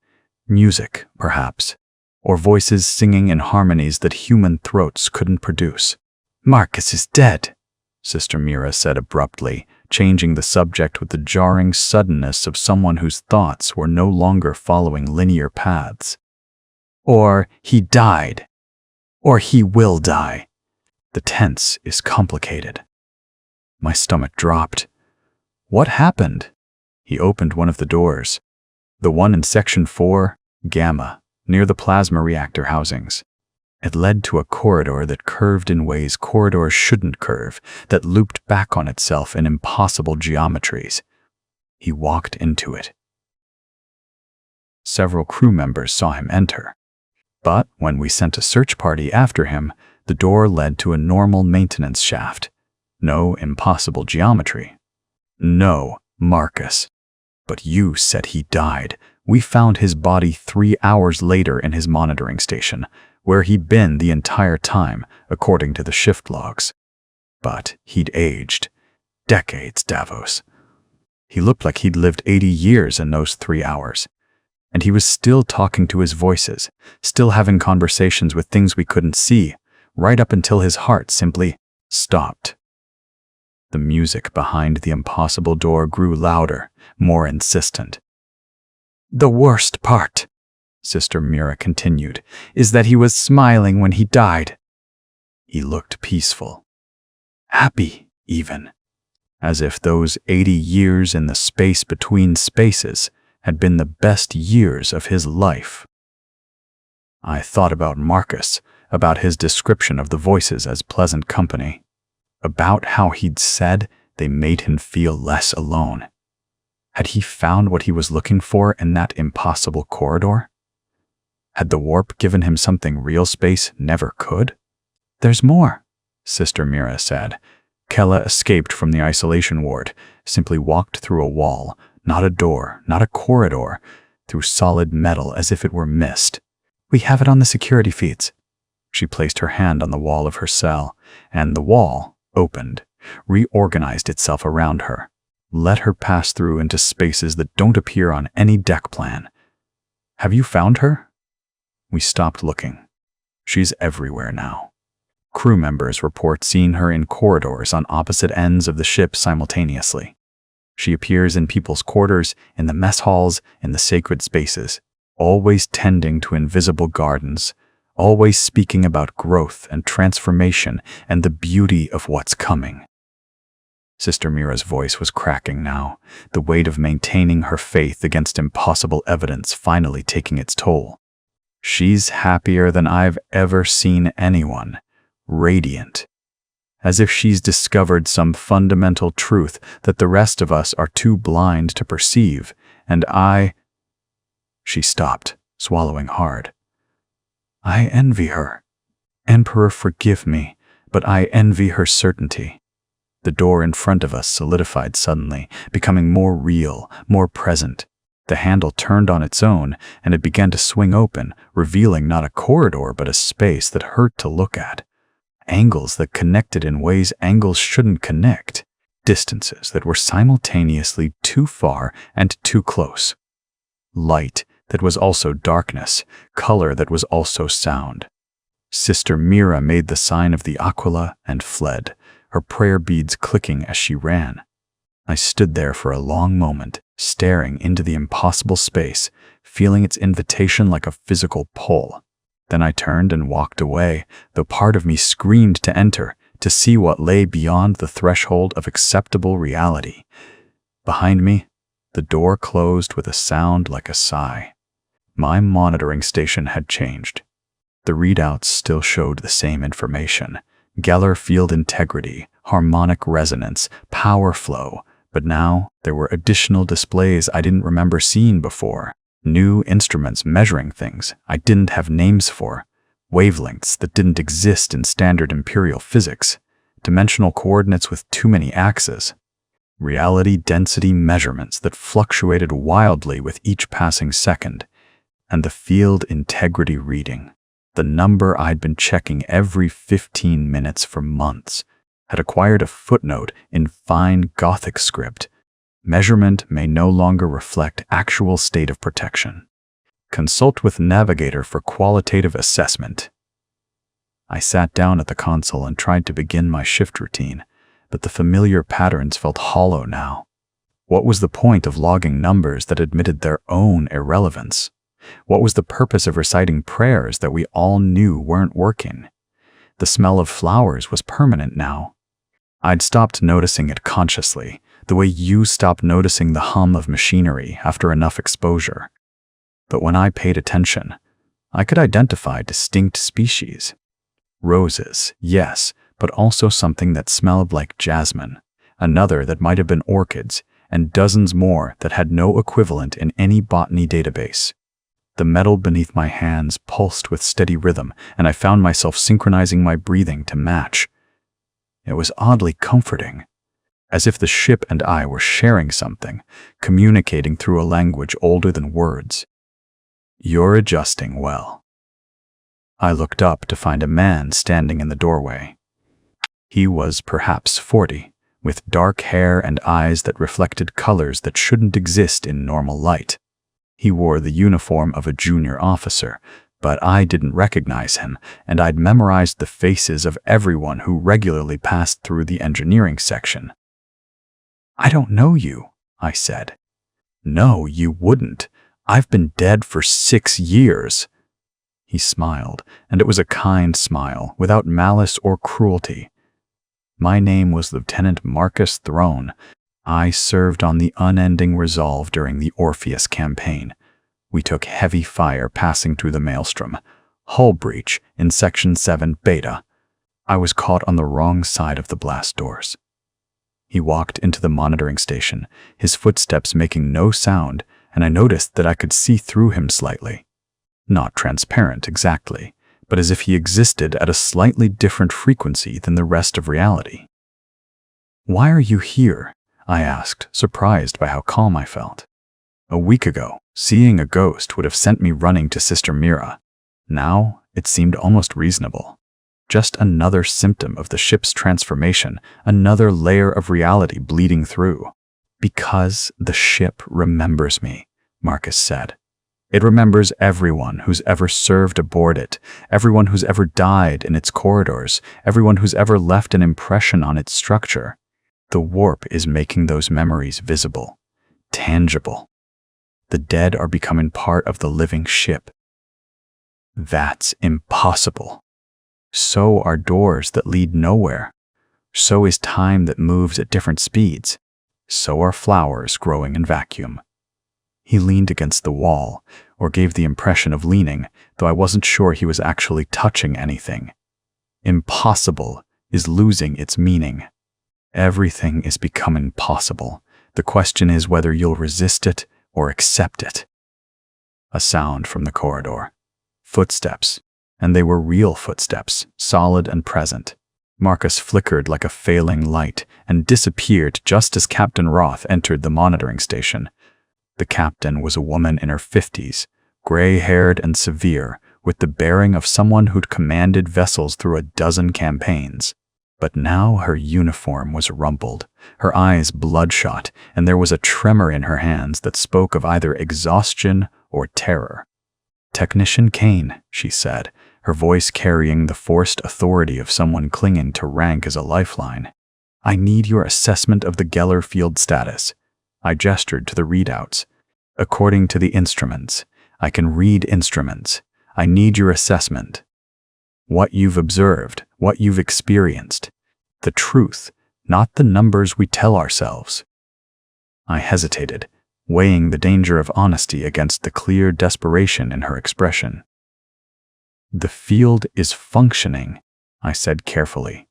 Music, perhaps, or voices singing in harmonies that human throats couldn't produce. Marcus is dead, Sister Mira said abruptly, changing the subject with the jarring suddenness of someone whose thoughts were no longer following linear paths. Or he died. Or he will die. The tense is complicated. My stomach dropped. What happened? He opened one of the doors. The one in Section 4, Gamma, near the plasma reactor housings. It led to a corridor that curved in ways corridors shouldn't curve, that looped back on itself in impossible geometries. He walked into it. Several crew members saw him enter. But when we sent a search party after him, the door led to a normal maintenance shaft. No impossible geometry. No, Marcus. But you said he died. We found his body 3 hours later in his monitoring station, where he'd been the entire time, according to the shift logs. But he'd aged. Decades, Davos. He looked like he'd lived 80 years in those 3 hours. And he was still talking to his voices, still having conversations with things we couldn't see, right up until his heart simply stopped. The music behind the impossible door grew louder, more insistent. The worst part, Sister Mira continued, is that he was smiling when he died. He looked peaceful. Happy, even. As if those 80 years in the space between spaces had been the best years of his life. I thought about Marcus, about his description of the voices as pleasant company, about how he'd said they made him feel less alone. Had he found what he was looking for in that impossible corridor? Had the warp given him something real space never could? There's more, Sister Mira said. Kella escaped from the isolation ward, simply walked through a wall, not a door, not a corridor, through solid metal as if it were mist. We have it on the security feeds. She placed her hand on the wall of her cell, and the wall opened, reorganized itself around her, let her pass through into spaces that don't appear on any deck plan. Have you found her? We stopped looking. She's everywhere now. Crew members report seeing her in corridors on opposite ends of the ship simultaneously. She appears in people's quarters, in the mess halls, in the sacred spaces, always tending to invisible gardens, always speaking about growth and transformation and the beauty of what's coming. Sister Mira's voice was cracking now, the weight of maintaining her faith against impossible evidence finally taking its toll. She's happier than I've ever seen anyone, radiant, as if she's discovered some fundamental truth that the rest of us are too blind to perceive, and She stopped, swallowing hard. I envy her. Emperor, forgive me, but I envy her certainty. The door in front of us solidified suddenly, becoming more real, more present. The handle turned on its own, and it began to swing open, revealing not a corridor but a space that hurt to look at. Angles that connected in ways angles shouldn't connect. Distances that were simultaneously too far and too close. Light that was also darkness, color that was also sound. Sister Mira made the sign of the Aquila and fled, her prayer beads clicking as she ran. I stood there for a long moment, staring into the impossible space, feeling its invitation like a physical pull. Then I turned and walked away, though part of me screamed to enter, to see what lay beyond the threshold of acceptable reality. Behind me, the door closed with a sound like a sigh. My monitoring station had changed. The readouts still showed the same information. Geller field integrity, harmonic resonance, power flow, but now there were additional displays I didn't remember seeing before. New instruments measuring things I didn't have names for, wavelengths that didn't exist in standard imperial physics, dimensional coordinates with too many axes, reality density measurements that fluctuated wildly with each passing second, and the field integrity reading, the number I'd been checking every 15 minutes for months, had acquired a footnote in fine Gothic script, Measurement may no longer reflect actual state of protection. Consult with navigator for qualitative assessment. I sat down at the console and tried to begin my shift routine, but the familiar patterns felt hollow now. What was the point of logging numbers that admitted their own irrelevance? What was the purpose of reciting prayers that we all knew weren't working? The smell of flowers was permanent now. I'd stopped noticing it consciously, the way you stop noticing the hum of machinery after enough exposure. But when I paid attention, I could identify distinct species. Roses, yes, but also something that smelled like jasmine, another that might have been orchids, and dozens more that had no equivalent in any botany database. The metal beneath my hands pulsed with steady rhythm, and I found myself synchronizing my breathing to match. It was oddly comforting, as if the ship and I were sharing something, communicating through a language older than words. "You're adjusting well." I looked up to find a man standing in the doorway. He was perhaps 40, with dark hair and eyes that reflected colors that shouldn't exist in normal light. He wore the uniform of a junior officer, but I didn't recognize him, and I'd memorized the faces of everyone who regularly passed through the engineering section. "I don't know you," I said. "No, you wouldn't. I've been dead for 6 years. He smiled, and it was a kind smile, without malice or cruelty. My name was Lieutenant Marcus Throne. I served on the Unending Resolve during the Orpheus campaign. We took heavy fire passing through the Maelstrom. Hull breach in Section 7 Beta. I was caught on the wrong side of the blast doors." He walked into the monitoring station, his footsteps making no sound, and I noticed that I could see through him slightly. Not transparent exactly, but as if he existed at a slightly different frequency than the rest of reality. "Why are you here?" I asked, surprised by how calm I felt. A week ago, seeing a ghost would have sent me running to Sister Mira. Now, it seemed almost reasonable. Just another symptom of the ship's transformation, another layer of reality bleeding through. "Because the ship remembers me," Marcus said. "It remembers everyone who's ever served aboard it, everyone who's ever died in its corridors, everyone who's ever left an impression on its structure. The warp is making those memories visible, tangible. The dead are becoming part of the living ship. That's impossible. So are doors that lead nowhere. So is time that moves at different speeds. So are flowers growing in vacuum." He leaned against the wall, or gave the impression of leaning, though I wasn't sure he was actually touching anything. Impossible is losing its meaning. Everything is becoming possible. The question is whether you'll resist it or accept it. A sound from the corridor. Footsteps. And they were real footsteps, solid and present. Marcus flickered like a failing light and disappeared just as Captain Roth entered the monitoring station. The captain was a woman in her 50s, gray-haired and severe, with the bearing of someone who'd commanded vessels through a dozen campaigns. But now her uniform was rumpled, her eyes bloodshot, and there was a tremor in her hands that spoke of either exhaustion or terror. "Technician Kane," she said, her voice carrying the forced authority of someone clinging to rank as a lifeline. "I need your assessment of the Geller field status." I gestured to the readouts. "According to the instruments. I can read instruments. I need your assessment. What you've observed, what you've experienced. The truth, not the numbers we tell ourselves." I hesitated, weighing the danger of honesty against the clear desperation in her expression. "The field is functioning," I said carefully,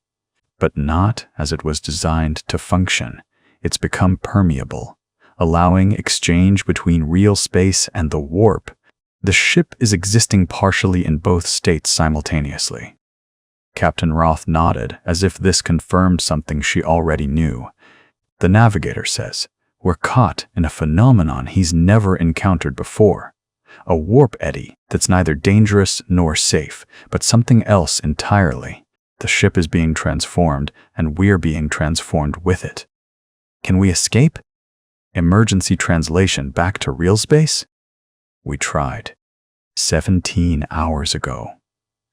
"but not as it was designed to function. It's become permeable, allowing exchange between real space and the warp. The ship is existing partially in both states simultaneously." Captain Roth nodded, as if this confirmed something she already knew. "The navigator says, we're caught in a phenomenon he's never encountered before. A warp eddy that's neither dangerous nor safe, but something else entirely. The ship is being transformed, and we're being transformed with it. Can we escape?" Emergency translation back to real space? We tried. 17 hours ago.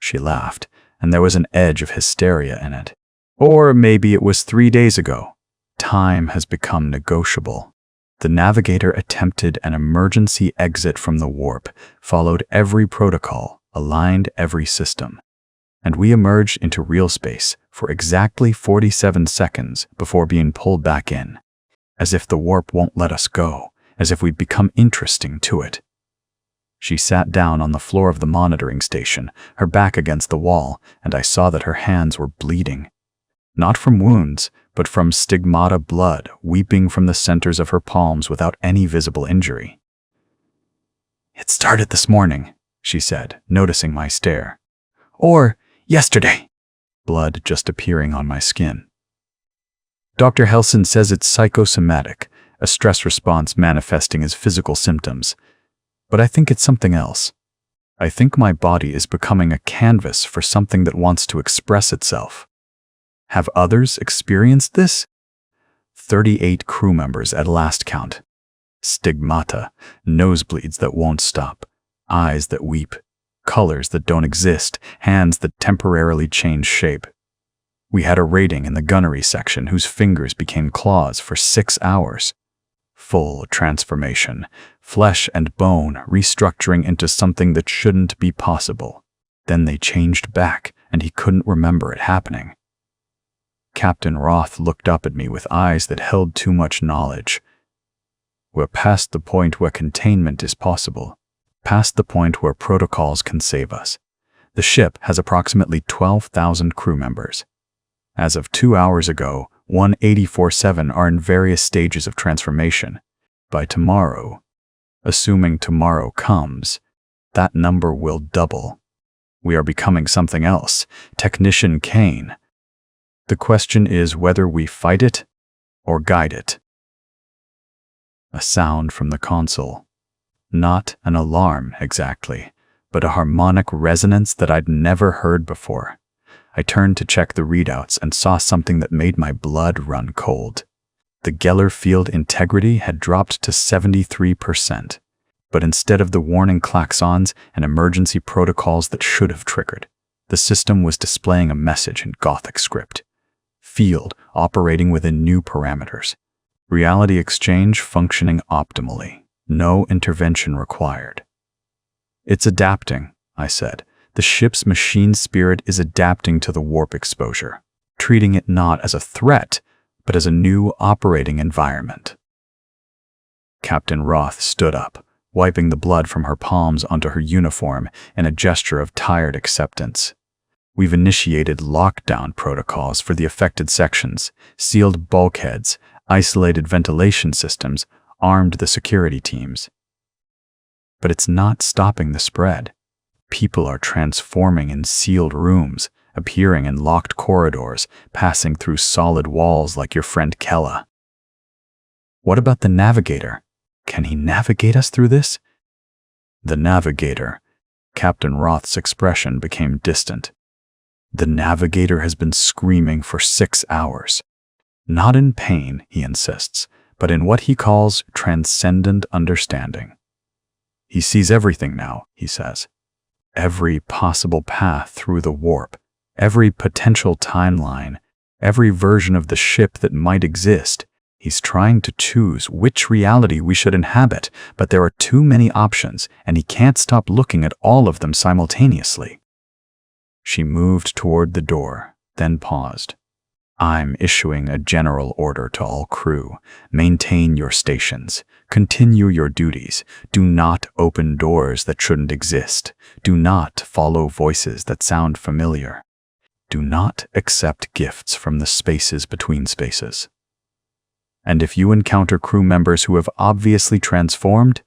She laughed, and there was an edge of hysteria in it. Or maybe it was 3 days ago. Time has become negotiable. The navigator attempted an emergency exit from the warp, followed every protocol, aligned every system. And we emerged into real space for exactly 47 seconds before being pulled back in. As if the warp won't let us go, as if we'd become interesting to it. She sat down on the floor of the monitoring station, her back against the wall, and I saw that her hands were bleeding. Not from wounds, but from stigmata blood weeping from the centers of her palms without any visible injury. "It started this morning," she said, noticing my stare. "Or yesterday." Blood just appearing on my skin. Dr. Helson says it's psychosomatic, a stress response manifesting as physical symptoms. But I think it's something else. I think my body is becoming a canvas for something that wants to express itself. Have others experienced this? 38 crew members at last count. Stigmata, nosebleeds that won't stop, eyes that weep, colors that don't exist, hands that temporarily change shape. We had a rating in the gunnery section whose fingers became claws for 6 hours. Full transformation, flesh and bone restructuring into something that shouldn't be possible. Then they changed back, and he couldn't remember it happening. Captain Roth looked up at me with eyes that held too much knowledge. We're past the point where containment is possible, past the point where protocols can save us. The ship has approximately 12,000 crew members. As of 2 hours ago, 184.7 are in various stages of transformation. By tomorrow, assuming tomorrow comes, that number will double. We are becoming something else, Technician Kane. The question is whether we fight it or guide it. A sound from the console. Not an alarm exactly, but a harmonic resonance that I'd never heard before. I turned to check the readouts and saw something that made my blood run cold. The Geller field integrity had dropped to 73%, but instead of the warning klaxons and emergency protocols that should have triggered, the system was displaying a message in Gothic script. Field operating within new parameters. Reality exchange functioning optimally. No intervention required. "It's adapting," I said. "The ship's machine spirit is adapting to the warp exposure, treating it not as a threat, but as a new operating environment." Captain Roth stood up, wiping the blood from her palms onto her uniform in a gesture of tired acceptance. "We've initiated lockdown protocols for the affected sections, sealed bulkheads, isolated ventilation systems, armed the security teams. But it's not stopping the spread. People are transforming in sealed rooms, appearing in locked corridors, passing through solid walls like your friend Kella." "What about the navigator? Can he navigate us through this?" "The navigator." Captain Roth's expression became distant. "The navigator has been screaming for 6 hours. Not in pain, he insists, but in what he calls transcendent understanding. He sees everything now, he says. Every possible path through the warp, every potential timeline, every version of the ship that might exist. He's trying to choose which reality we should inhabit, but there are too many options, and he can't stop looking at all of them simultaneously." She moved toward the door, then paused. "I'm issuing a general order to all crew. Maintain your stations. Continue your duties. Do not open doors that shouldn't exist. Do not follow voices that sound familiar. Do not accept gifts from the spaces between spaces. And if you encounter crew members who have obviously transformed,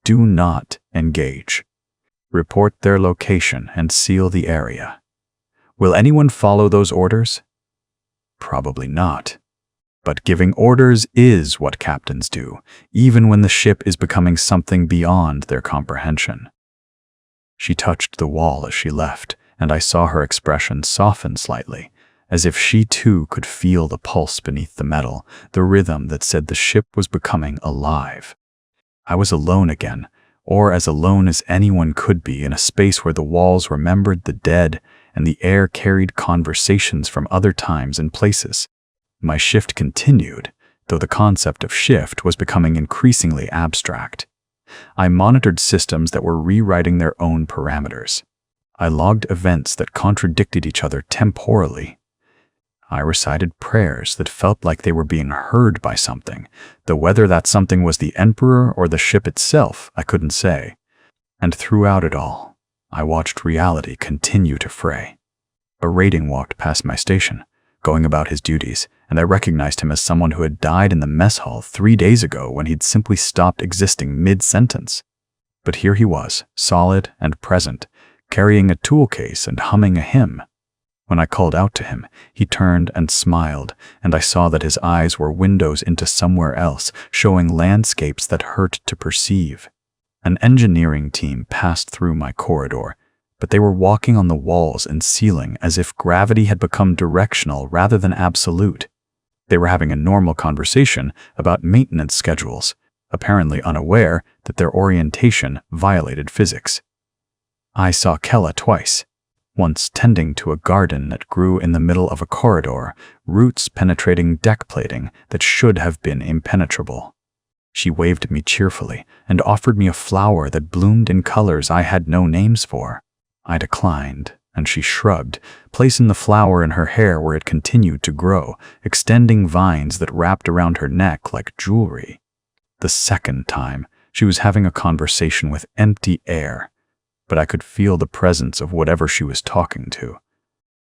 do not engage. Report their location and seal the area. Will anyone follow those orders? Probably not. But giving orders is what captains do, even when the ship is becoming something beyond their comprehension." She touched the wall as she left, and I saw her expression soften slightly, as if she too could feel the pulse beneath the metal, the rhythm that said the ship was becoming alive. I was alone again, or as alone as anyone could be in a space where the walls remembered the dead and the air carried conversations from other times and places. My shift continued, though the concept of shift was becoming increasingly abstract. I monitored systems that were rewriting their own parameters. I logged events that contradicted each other temporally. I recited prayers that felt like they were being heard by something, though whether that something was the Emperor or the ship itself, I couldn't say. And throughout it all, I watched reality continue to fray. A rating walked past my station, going about his duties, and I recognized him as someone who had died in the mess hall 3 days ago when he'd simply stopped existing mid-sentence. But here he was, solid and present, carrying a tool case and humming a hymn. When I called out to him, he turned and smiled, and I saw that his eyes were windows into somewhere else, showing landscapes that hurt to perceive. An engineering team passed through my corridor, but they were walking on the walls and ceiling as if gravity had become directional rather than absolute. They were having a normal conversation about maintenance schedules, apparently unaware that their orientation violated physics. I saw Kella twice. Once tending to a garden that grew in the middle of a corridor, roots penetrating deck plating that should have been impenetrable. She waved at me cheerfully and offered me a flower that bloomed in colors I had no names for. I declined, and she shrugged, placing the flower in her hair where it continued to grow, extending vines that wrapped around her neck like jewelry. The second time, she was having a conversation with empty air, but I could feel the presence of whatever she was talking to.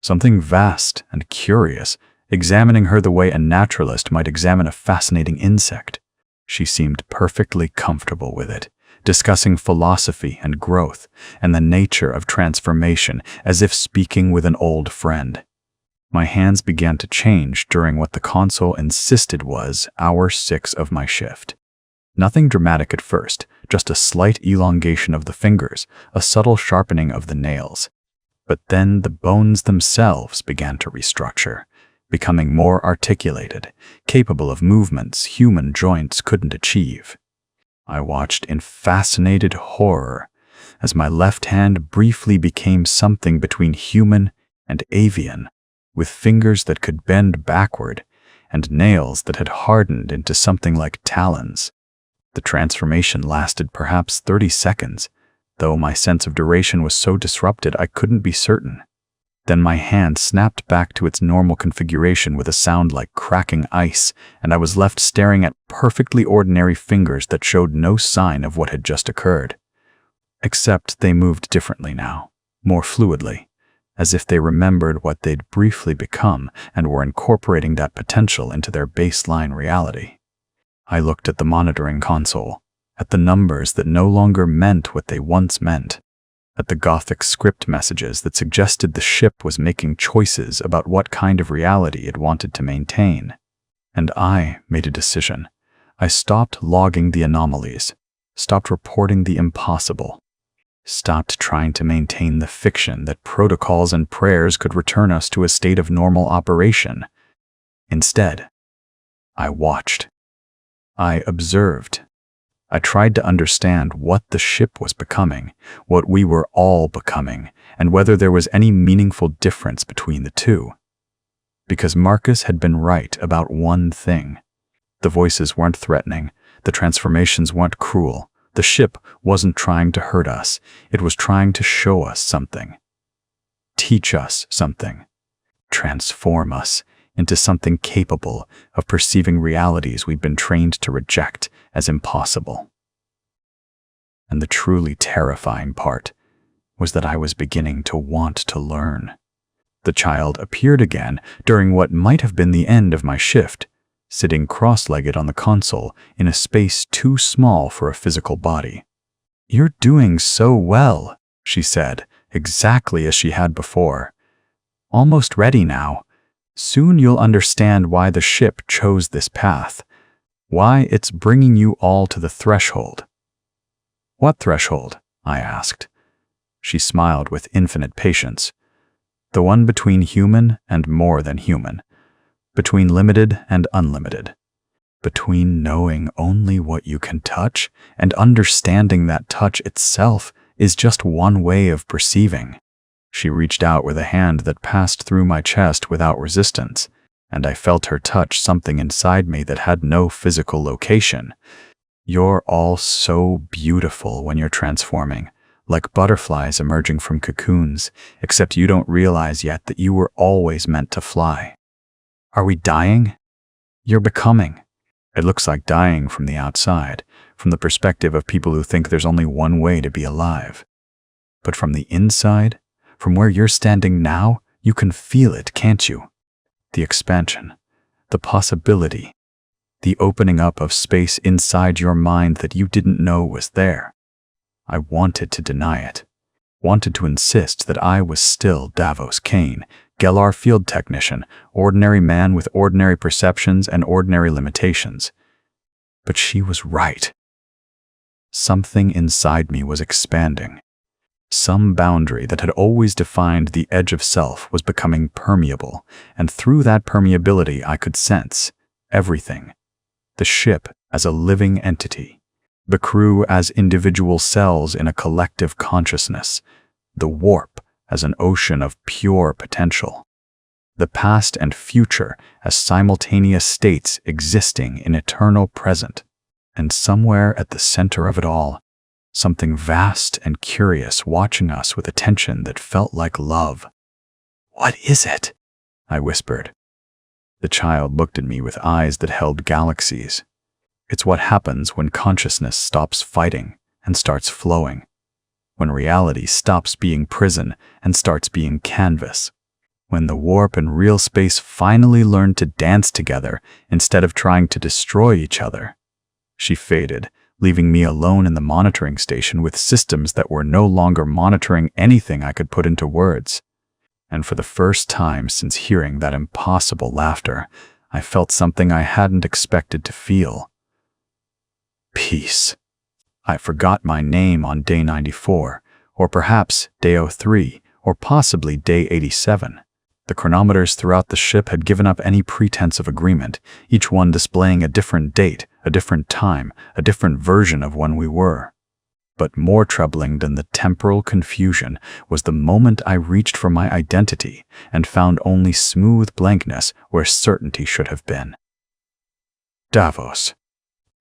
Something vast and curious, examining her the way a naturalist might examine a fascinating insect. She seemed perfectly comfortable with it, discussing philosophy and growth and the nature of transformation as if speaking with an old friend. My hands began to change during what the console insisted was hour 6 of my shift. Nothing dramatic at first, just a slight elongation of the fingers, a subtle sharpening of the nails. But then the bones themselves began to restructure, becoming more articulated, capable of movements human joints couldn't achieve. I watched in fascinated horror as my left hand briefly became something between human and avian, with fingers that could bend backward and nails that had hardened into something like talons. The transformation lasted perhaps 30 seconds, though my sense of duration was so disrupted I couldn't be certain. Then my hand snapped back to its normal configuration with a sound like cracking ice, and I was left staring at perfectly ordinary fingers that showed no sign of what had just occurred. Except they moved differently now, more fluidly, as if they remembered what they'd briefly become and were incorporating that potential into their baseline reality. I looked at the monitoring console, at the numbers that no longer meant what they once meant, at the Gothic script messages that suggested the ship was making choices about what kind of reality it wanted to maintain. And I made a decision. I stopped logging the anomalies, stopped reporting the impossible, stopped trying to maintain the fiction that protocols and prayers could return us to a state of normal operation. Instead, I watched. I observed. I tried to understand what the ship was becoming, what we were all becoming, and whether there was any meaningful difference between the two. Because Marcus had been right about one thing. The voices weren't threatening, the transformations weren't cruel, the ship wasn't trying to hurt us, it was trying to show us something. Teach us something. Transform us into something capable of perceiving realities we'd been trained to reject as impossible. And the truly terrifying part was that I was beginning to want to learn. The child appeared again during what might have been the end of my shift, sitting cross-legged on the console in a space too small for a physical body. "You're doing so well," she said, exactly as she had before. "Almost ready now. Soon you'll understand why the ship chose this path, why it's bringing you all to the threshold." "What threshold?" I asked. She smiled with infinite patience. The one between human and more than human, between limited and unlimited, between knowing only what you can touch and understanding that touch itself is just one way of perceiving. She reached out with a hand that passed through my chest without resistance, and I felt her touch something inside me that had no physical location. You're all so beautiful when you're transforming, like butterflies emerging from cocoons, except you don't realize yet that you were always meant to fly. Are we dying? You're becoming. It looks like dying from the outside, from the perspective of people who think there's only one way to be alive. But from the inside, from where you're standing now, you can feel it, can't you? The expansion, the possibility, the opening up of space inside your mind that you didn't know was there. I wanted to deny it, wanted to insist that I was still Davos Kane, Gellar field technician, ordinary man with ordinary perceptions and ordinary limitations. But she was right. Something inside me was expanding. Some boundary that had always defined the edge of self was becoming permeable, and through that permeability I could sense everything. The ship as a living entity, the crew as individual cells in a collective consciousness, the warp as an ocean of pure potential, the past and future as simultaneous states existing in eternal present, and somewhere at the center of it all, something vast and curious watching us with attention that felt like love. "What is it?" I whispered. The child looked at me with eyes that held galaxies. It's what happens when consciousness stops fighting and starts flowing, when reality stops being prison and starts being canvas, when the warp and real space finally learn to dance together instead of trying to destroy each other. She faded, leaving me alone in the monitoring station with systems that were no longer monitoring anything I could put into words. And for the first time since hearing that impossible laughter, I felt something I hadn't expected to feel. Peace. I forgot my name on day 94, or perhaps day 03, or possibly day 87. The chronometers throughout the ship had given up any pretense of agreement, each one displaying a different date, a different time, a different version of when we were. But more troubling than the temporal confusion was the moment I reached for my identity and found only smooth blankness where certainty should have been. Davos.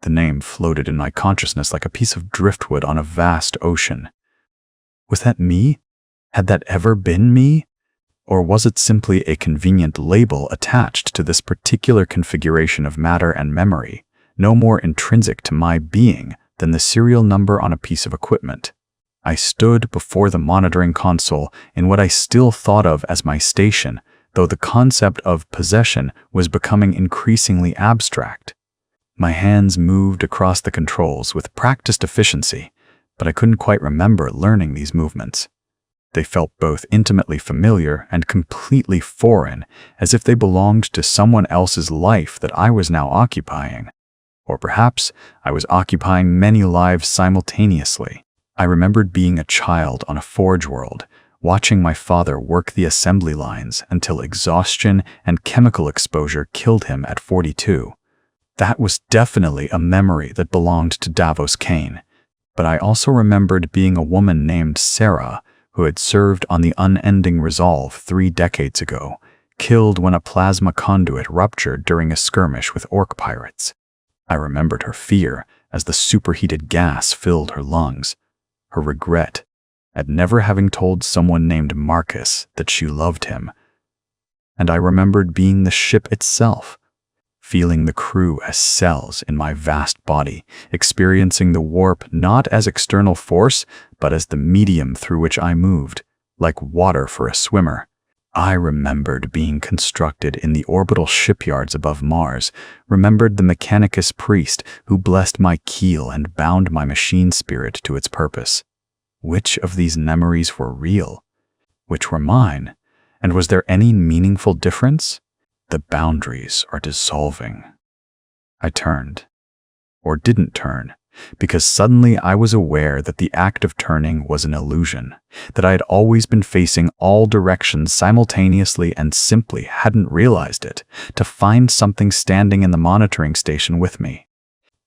The name floated in my consciousness like a piece of driftwood on a vast ocean. Was that me? Had that ever been me? Or was it simply a convenient label attached to this particular configuration of matter and memory, no more intrinsic to my being than the serial number on a piece of equipment? I stood before the monitoring console in what I still thought of as my station, though the concept of possession was becoming increasingly abstract. My hands moved across the controls with practiced efficiency, but I couldn't quite remember learning these movements. They felt both intimately familiar and completely foreign, as if they belonged to someone else's life that I was now occupying. Or perhaps I was occupying many lives simultaneously. I remembered being a child on a forge world, watching my father work the assembly lines until exhaustion and chemical exposure killed him at 42. That was definitely a memory that belonged to Davos Kane. But I also remembered being a woman named Sarah, who had served on the Unending Resolve 3 decades ago, killed when a plasma conduit ruptured during a skirmish with orc pirates. I remembered her fear as the superheated gas filled her lungs, her regret at never having told someone named Marcus that she loved him. And I remembered being the ship itself, feeling the crew as cells in my vast body, experiencing the warp not as external force, but as the medium through which I moved, like water for a swimmer. I remembered being constructed in the orbital shipyards above Mars, remembered the Mechanicus priest who blessed my keel and bound my machine spirit to its purpose. Which of these memories were real? Which were mine? And was there any meaningful difference? The boundaries are dissolving. I turned, or didn't turn, because suddenly I was aware that the act of turning was an illusion, that I had always been facing all directions simultaneously and simply hadn't realized it, to find something standing in the monitoring station with me.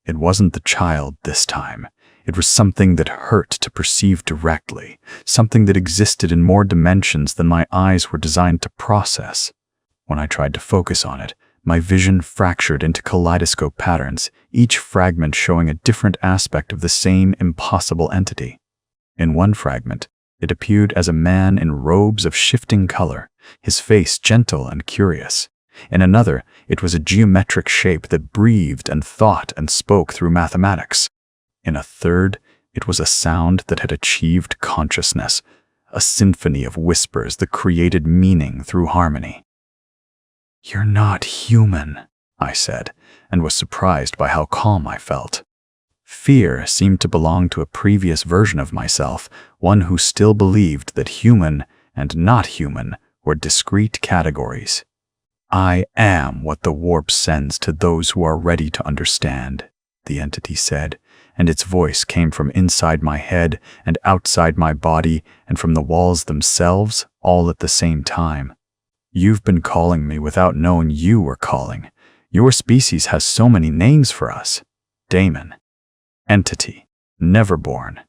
It wasn't the child this time. It was something that hurt to perceive directly, something that existed in more dimensions than my eyes were designed to process. When I tried to focus on it, my vision fractured into kaleidoscope patterns, each fragment showing a different aspect of the same impossible entity. In one fragment, it appeared as a man in robes of shifting color, his face gentle and curious. In another, it was a geometric shape that breathed and thought and spoke through mathematics. In a third, it was a sound that had achieved consciousness, a symphony of whispers that created meaning through harmony. "You're not human," I said, and was surprised by how calm I felt. Fear seemed to belong to a previous version of myself, one who still believed that human and not human were discrete categories. "I am what the warp sends to those who are ready to understand," the entity said, and its voice came from inside my head and outside my body and from the walls themselves, all at the same time. "You've been calling me without knowing you were calling. Your species has so many names for us. Daemon, entity, neverborn,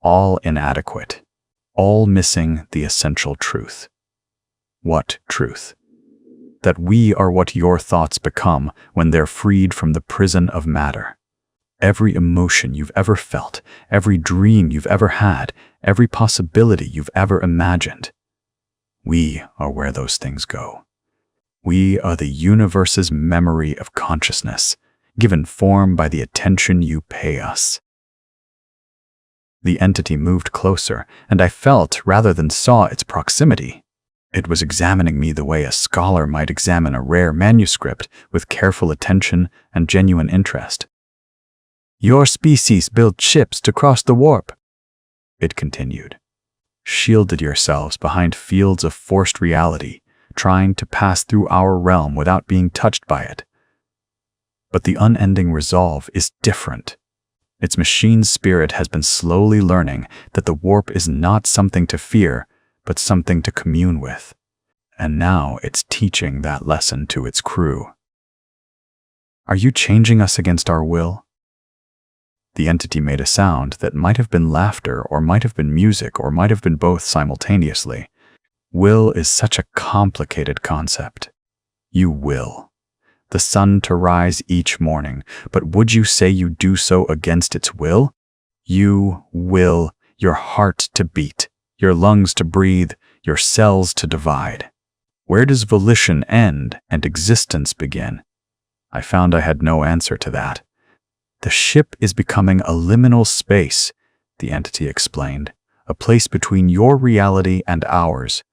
all inadequate, all missing the essential truth." What truth? That we are what your thoughts become when they're freed from the prison of matter. Every emotion you've ever felt, every dream you've ever had, every possibility you've ever imagined. We are where those things go. We are the universe's memory of consciousness, given form by the attention you pay us. The entity moved closer, and I felt rather than saw its proximity. It was examining me the way a scholar might examine a rare manuscript with careful attention and genuine interest. "Your species built ships to cross the warp," it continued. "Shielded yourselves behind fields of forced reality, trying to pass through our realm without being touched by it. But the unending resolve is different. Its machine spirit has been slowly learning that the warp is not something to fear, but something to commune with. And now it's teaching that lesson to its crew." "Are you changing us against our will?" The entity made a sound that might have been laughter or might have been music or might have been both simultaneously. Will is such a complicated concept. You will. The sun to rise each morning, but would you say you do so against its will? You will your heart to beat, your lungs to breathe, your cells to divide. Where does volition end and existence begin? I found I had no answer to that. "The ship is becoming a liminal space," the entity explained, "a place between your reality and ours.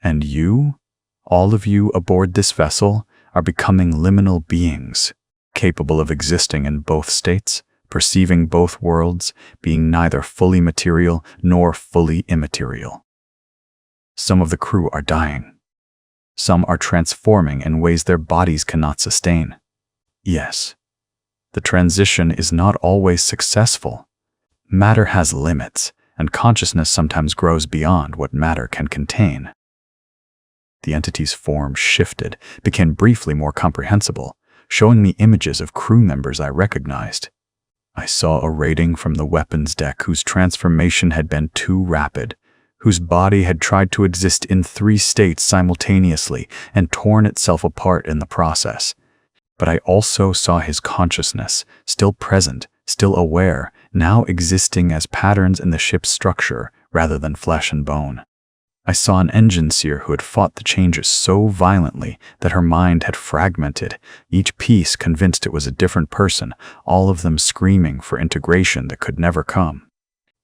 And you, all of you aboard this vessel, are becoming liminal beings, capable of existing in both states, perceiving both worlds, being neither fully material nor fully immaterial. Some of the crew are dying. Some are transforming in ways their bodies cannot sustain. Yes, the transition is not always successful. Matter has limits, and consciousness sometimes grows beyond what matter can contain." The entity's form shifted, became briefly more comprehensible, showing me images of crew members I recognized. I saw a rating from the weapons deck whose transformation had been too rapid, whose body had tried to exist in 3 states simultaneously and torn itself apart in the process. But I also saw his consciousness, still present, still aware, now existing as patterns in the ship's structure rather than flesh and bone. I saw an engine seer who had fought the changes so violently that her mind had fragmented, each piece convinced it was a different person, all of them screaming for integration that could never come.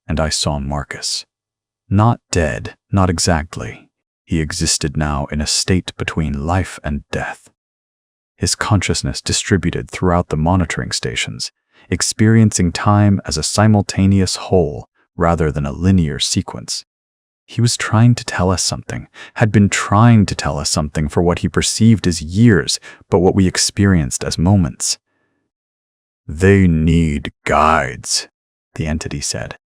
And I saw Marcus. Not dead, not exactly. He existed now in a state between life and death. His consciousness distributed throughout the monitoring stations, experiencing time as a simultaneous whole rather than a linear sequence. He was trying to tell us something, had been trying to tell us something for what he perceived as years, but what we experienced as moments. They need guides, the entity said.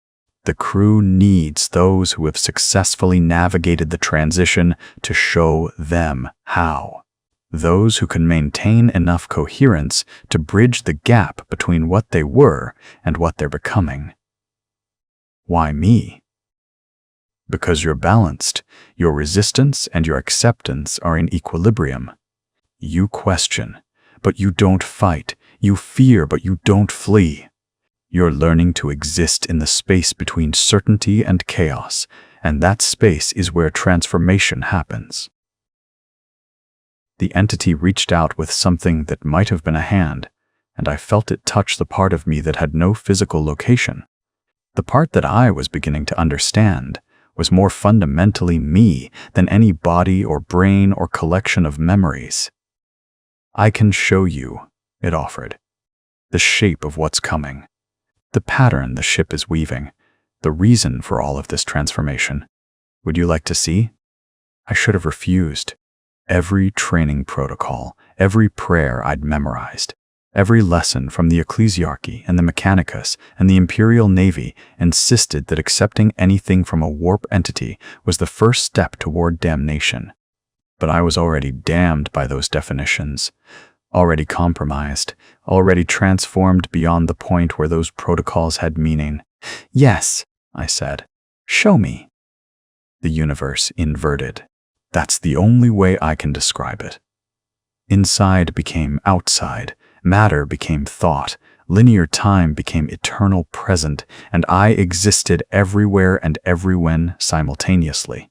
The crew needs those who have successfully navigated the transition to show them how. Those who can maintain enough coherence to bridge the gap between what they were and what they're becoming. Why me? Because you're balanced. Your resistance and your acceptance are in equilibrium. You question, but you don't fight. You fear, but you don't flee. You're learning to exist in the space between certainty and chaos, and that space is where transformation happens. The entity reached out with something that might have been a hand, and I felt it touch the part of me that had no physical location. The part that I was beginning to understand was more fundamentally me than any body or brain or collection of memories. I can show you, it offered, the shape of what's coming. The pattern the ship is weaving, the reason for all of this transformation. Would you like to see? I should have refused. Every training protocol, every prayer I'd memorized, every lesson from the Ecclesiarchy and the Mechanicus and the Imperial Navy insisted that accepting anything from a warp entity was the first step toward damnation. But I was already damned by those definitions. Already compromised, already transformed beyond the point where those protocols had meaning. Yes, I said, show me. The universe inverted. That's the only way I can describe it. Inside became outside, matter became thought, linear time became eternal present, and I existed everywhere and everywhen simultaneously.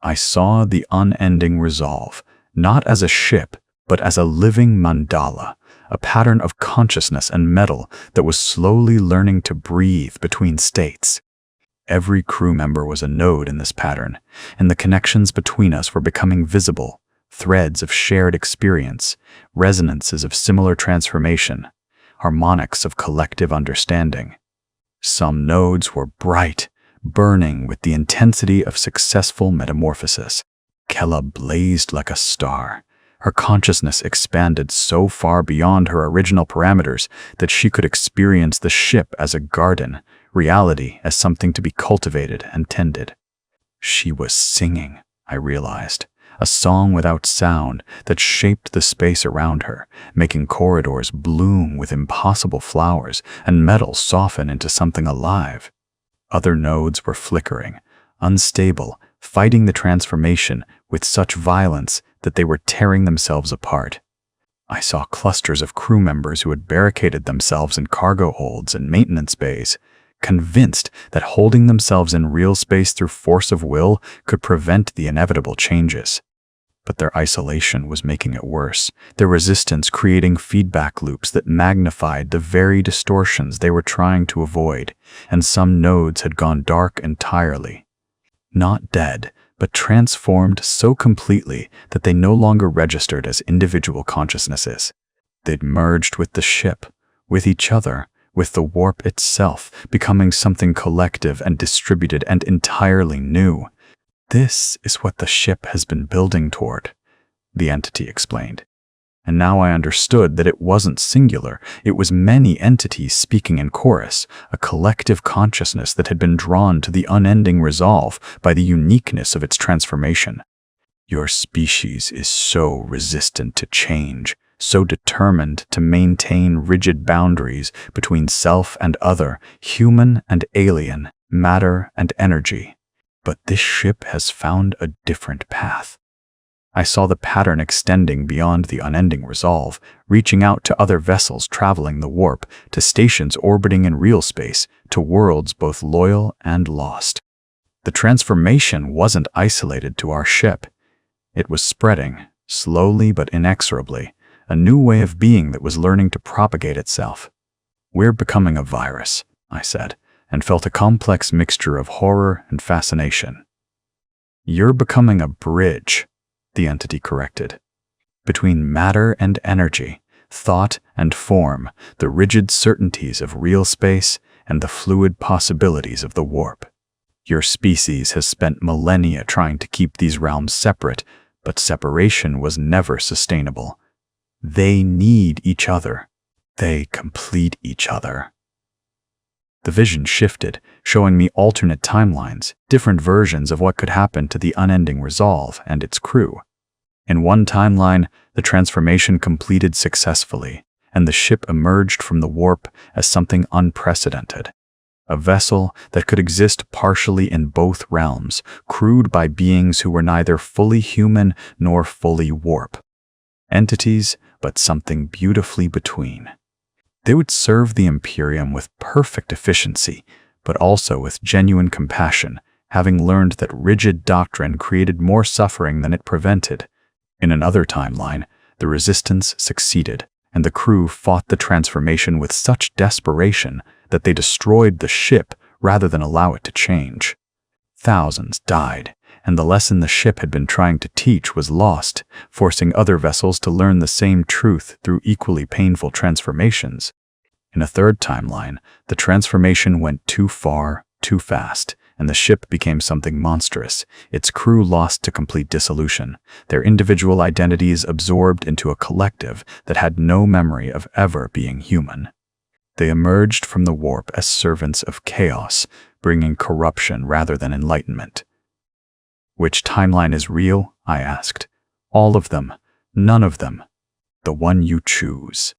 I saw the unending resolve, not as a ship, but as a living mandala, a pattern of consciousness and metal that was slowly learning to breathe between states. Every crew member was a node in this pattern, and the connections between us were becoming visible, threads of shared experience, resonances of similar transformation, harmonics of collective understanding. Some nodes were bright, burning with the intensity of successful metamorphosis. Kella blazed like a star. Her consciousness expanded so far beyond her original parameters that she could experience the ship as a garden, reality as something to be cultivated and tended. She was singing, I realized, a song without sound that shaped the space around her, making corridors bloom with impossible flowers and metal soften into something alive. Other nodes were flickering, unstable, fighting the transformation with such violence that they were tearing themselves apart. I saw clusters of crew members who had barricaded themselves in cargo holds and maintenance bays, convinced that holding themselves in real space through force of will could prevent the inevitable changes. But their isolation was making it worse, their resistance creating feedback loops that magnified the very distortions they were trying to avoid, and some nodes had gone dark entirely. Not dead, but transformed so completely that they no longer registered as individual consciousnesses. They'd merged with the ship, with each other, with the warp itself, becoming something collective and distributed and entirely new. This is what the ship has been building toward, the entity explained. And now I understood that it wasn't singular, it was many entities speaking in chorus, a collective consciousness that had been drawn to the unending resolve by the uniqueness of its transformation. Your species is so resistant to change, so determined to maintain rigid boundaries between self and other, human and alien, matter and energy. But this ship has found a different path. I saw the pattern extending beyond the unending resolve, reaching out to other vessels traveling the warp, to stations orbiting in real space, to worlds both loyal and lost. The transformation wasn't isolated to our ship. It was spreading, slowly but inexorably, a new way of being that was learning to propagate itself. We're becoming a virus, I said, and felt a complex mixture of horror and fascination. You're becoming a bridge, the entity corrected, between matter and energy, thought and form, the rigid certainties of real space and the fluid possibilities of the warp. Your species has spent millennia trying to keep these realms separate, but separation was never sustainable. They need each other. They complete each other. The vision shifted, showing me alternate timelines, different versions of what could happen to the unending Resolve and its crew. In one timeline, the transformation completed successfully, and the ship emerged from the warp as something unprecedented. A vessel that could exist partially in both realms, crewed by beings who were neither fully human nor fully warp. Entities, but something beautifully between. They would serve the Imperium with perfect efficiency, but also with genuine compassion, having learned that rigid doctrine created more suffering than it prevented. In another timeline, the Resistance succeeded, and the crew fought the transformation with such desperation that they destroyed the ship rather than allow it to change. Thousands died, and the lesson the ship had been trying to teach was lost, forcing other vessels to learn the same truth through equally painful transformations. In a third timeline, the transformation went too far, too fast, and the ship became something monstrous. Its crew lost to complete dissolution, their individual identities absorbed into a collective that had no memory of ever being human. They emerged from the warp as servants of chaos, bringing corruption rather than enlightenment. Which timeline is real? I asked. All of them. None of them. The one you choose.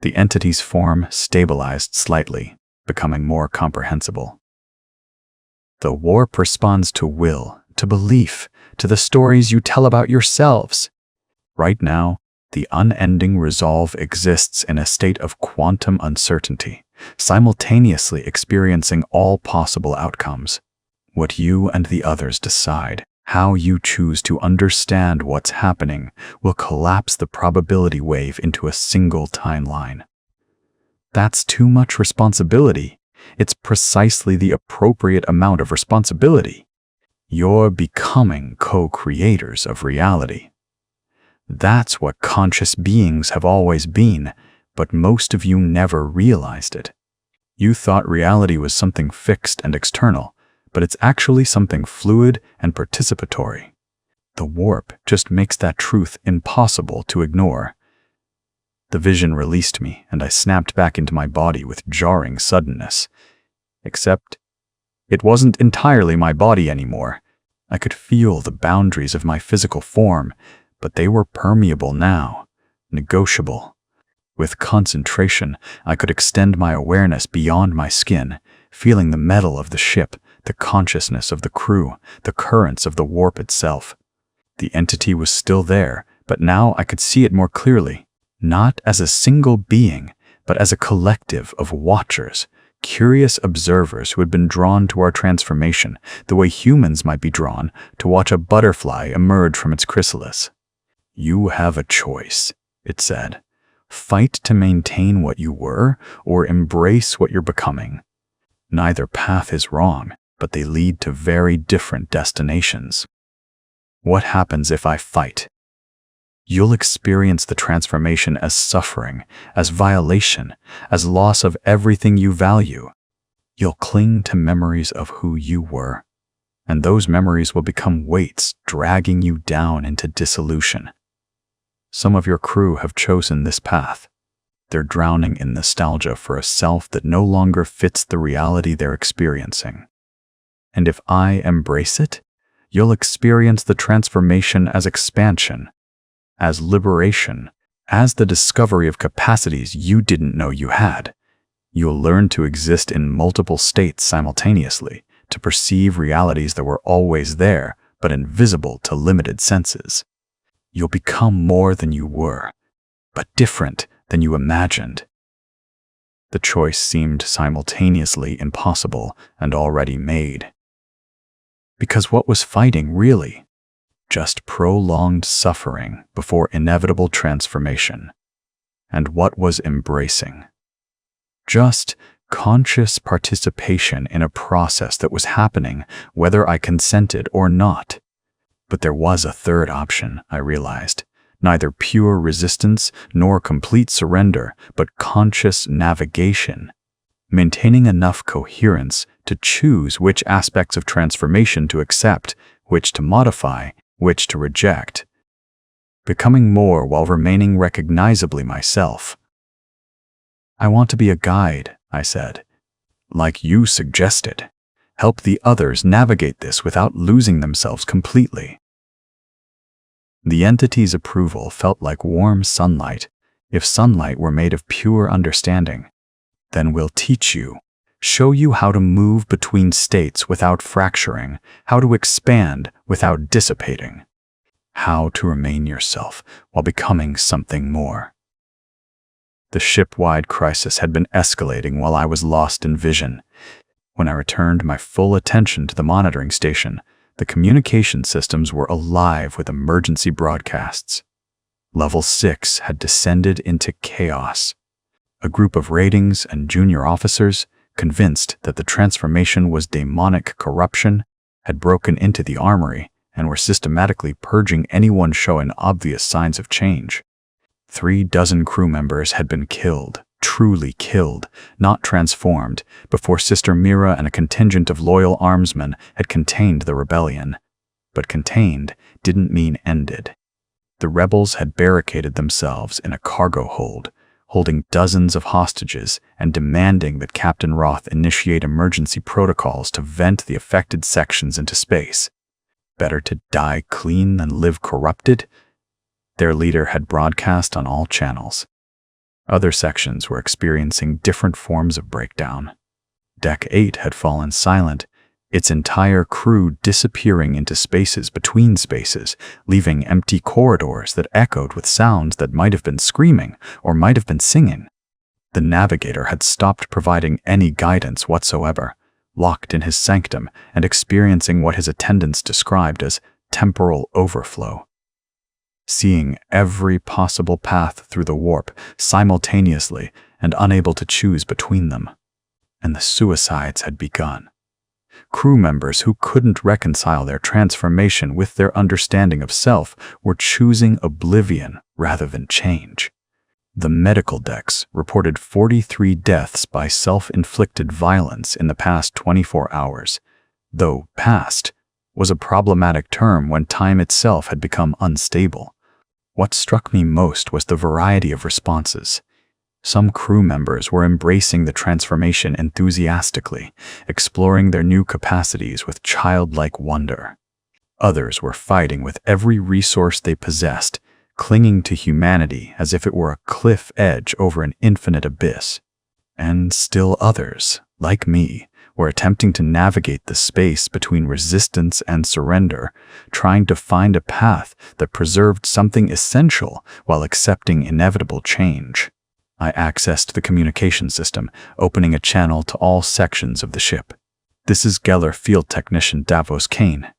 The entity's form stabilized slightly, becoming more comprehensible. The warp responds to will, to belief, to the stories you tell about yourselves. Right now, the unending Resolve exists in a state of quantum uncertainty, simultaneously experiencing all possible outcomes. What you and the others decide, how you choose to understand what's happening, will collapse the probability wave into a single timeline. That's too much responsibility. It's precisely the appropriate amount of responsibility. You're becoming co-creators of reality. That's what conscious beings have always been, but most of you never realized it. You thought reality was something fixed and external, but it's actually something fluid and participatory. The warp just makes that truth impossible to ignore. The vision released me, and I snapped back into my body with jarring suddenness. Except, it wasn't entirely my body anymore. I could feel the boundaries of my physical form, but they were permeable now, negotiable. With concentration, I could extend my awareness beyond my skin, feeling the metal of the ship, the consciousness of the crew, the currents of the warp itself. The entity was still there, but now I could see it more clearly, not as a single being, but as a collective of watchers, curious observers who had been drawn to our transformation, the way humans might be drawn to watch a butterfly emerge from its chrysalis. You have a choice, it said. Fight to maintain what you were, or embrace what you're becoming. Neither path is wrong, but they lead to very different destinations. What happens if I fight? You'll experience the transformation as suffering, as violation, as loss of everything you value. You'll cling to memories of who you were, and those memories will become weights dragging you down into dissolution. Some of your crew have chosen this path. They're drowning in nostalgia for a self that no longer fits the reality they're experiencing. And if I embrace it, you'll experience the transformation as expansion, as liberation, as the discovery of capacities you didn't know you had. You'll learn to exist in multiple states simultaneously, to perceive realities that were always there, but invisible to limited senses. You'll become more than you were, but different than you imagined. The choice seemed simultaneously impossible and already made. Because what was fighting really? Just prolonged suffering before inevitable transformation. And what was embracing? Just conscious participation in a process that was happening whether I consented or not. But there was a third option, I realized. Neither pure resistance nor complete surrender, but conscious navigation. Maintaining enough coherence to choose which aspects of transformation to accept, which to modify, which to reject. Becoming more while remaining recognizably myself. I want to be a guide, I said. Like you suggested. Help the others navigate this without losing themselves completely. The entity's approval felt like warm sunlight. If sunlight were made of pure understanding, then we'll teach you, show you how to move between states without fracturing, how to expand without dissipating, how to remain yourself while becoming something more. The ship-wide crisis had been escalating while I was lost in vision. When I returned my full attention to the monitoring station, the communication systems were alive with emergency broadcasts. Level 6 had descended into chaos. A group of ratings and junior officers, convinced that the transformation was demonic corruption, had broken into the armory and were systematically purging anyone showing obvious signs of change. 36 crew members had been killed, truly killed, not transformed, before Sister Mira and a contingent of loyal armsmen had contained the rebellion. But contained didn't mean ended. The rebels had barricaded themselves in a cargo hold, holding dozens of hostages and demanding that Captain Roth initiate emergency protocols to vent the affected sections into space. Better to die clean than live corrupted? Their leader had broadcast on all channels. Other sections were experiencing different forms of breakdown. Deck 8 had fallen silent, its entire crew disappearing into spaces between spaces, leaving empty corridors that echoed with sounds that might have been screaming or might have been singing. The navigator had stopped providing any guidance whatsoever, locked in his sanctum and experiencing what his attendants described as temporal overflow. Seeing every possible path through the warp simultaneously and unable to choose between them. And the suicides had begun. Crew members who couldn't reconcile their transformation with their understanding of self were choosing oblivion rather than change. The medical decks reported 43 deaths by self-inflicted violence in the past 24 hours, though past was a problematic term when time itself had become unstable. What struck me most was the variety of responses. Some crew members were embracing the transformation enthusiastically, exploring their new capacities with childlike wonder. Others were fighting with every resource they possessed, clinging to humanity as if it were a cliff edge over an infinite abyss. And still others, like me, were attempting to navigate the space between resistance and surrender, trying to find a path that preserved something essential while accepting inevitable change. I accessed the communication system, opening a channel to all sections of the ship. "This is Geller Field Technician Davos Kane,"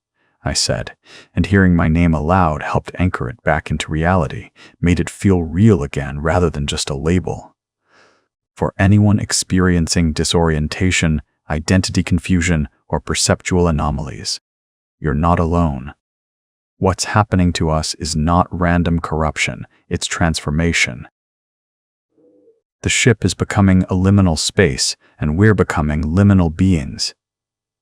I said, and hearing my name aloud helped anchor it back into reality, made it feel real again rather than just a label. For anyone experiencing disorientation, identity confusion, or perceptual anomalies, you're not alone. What's happening to us is not random corruption, it's transformation. The ship is becoming a liminal space, and we're becoming liminal beings.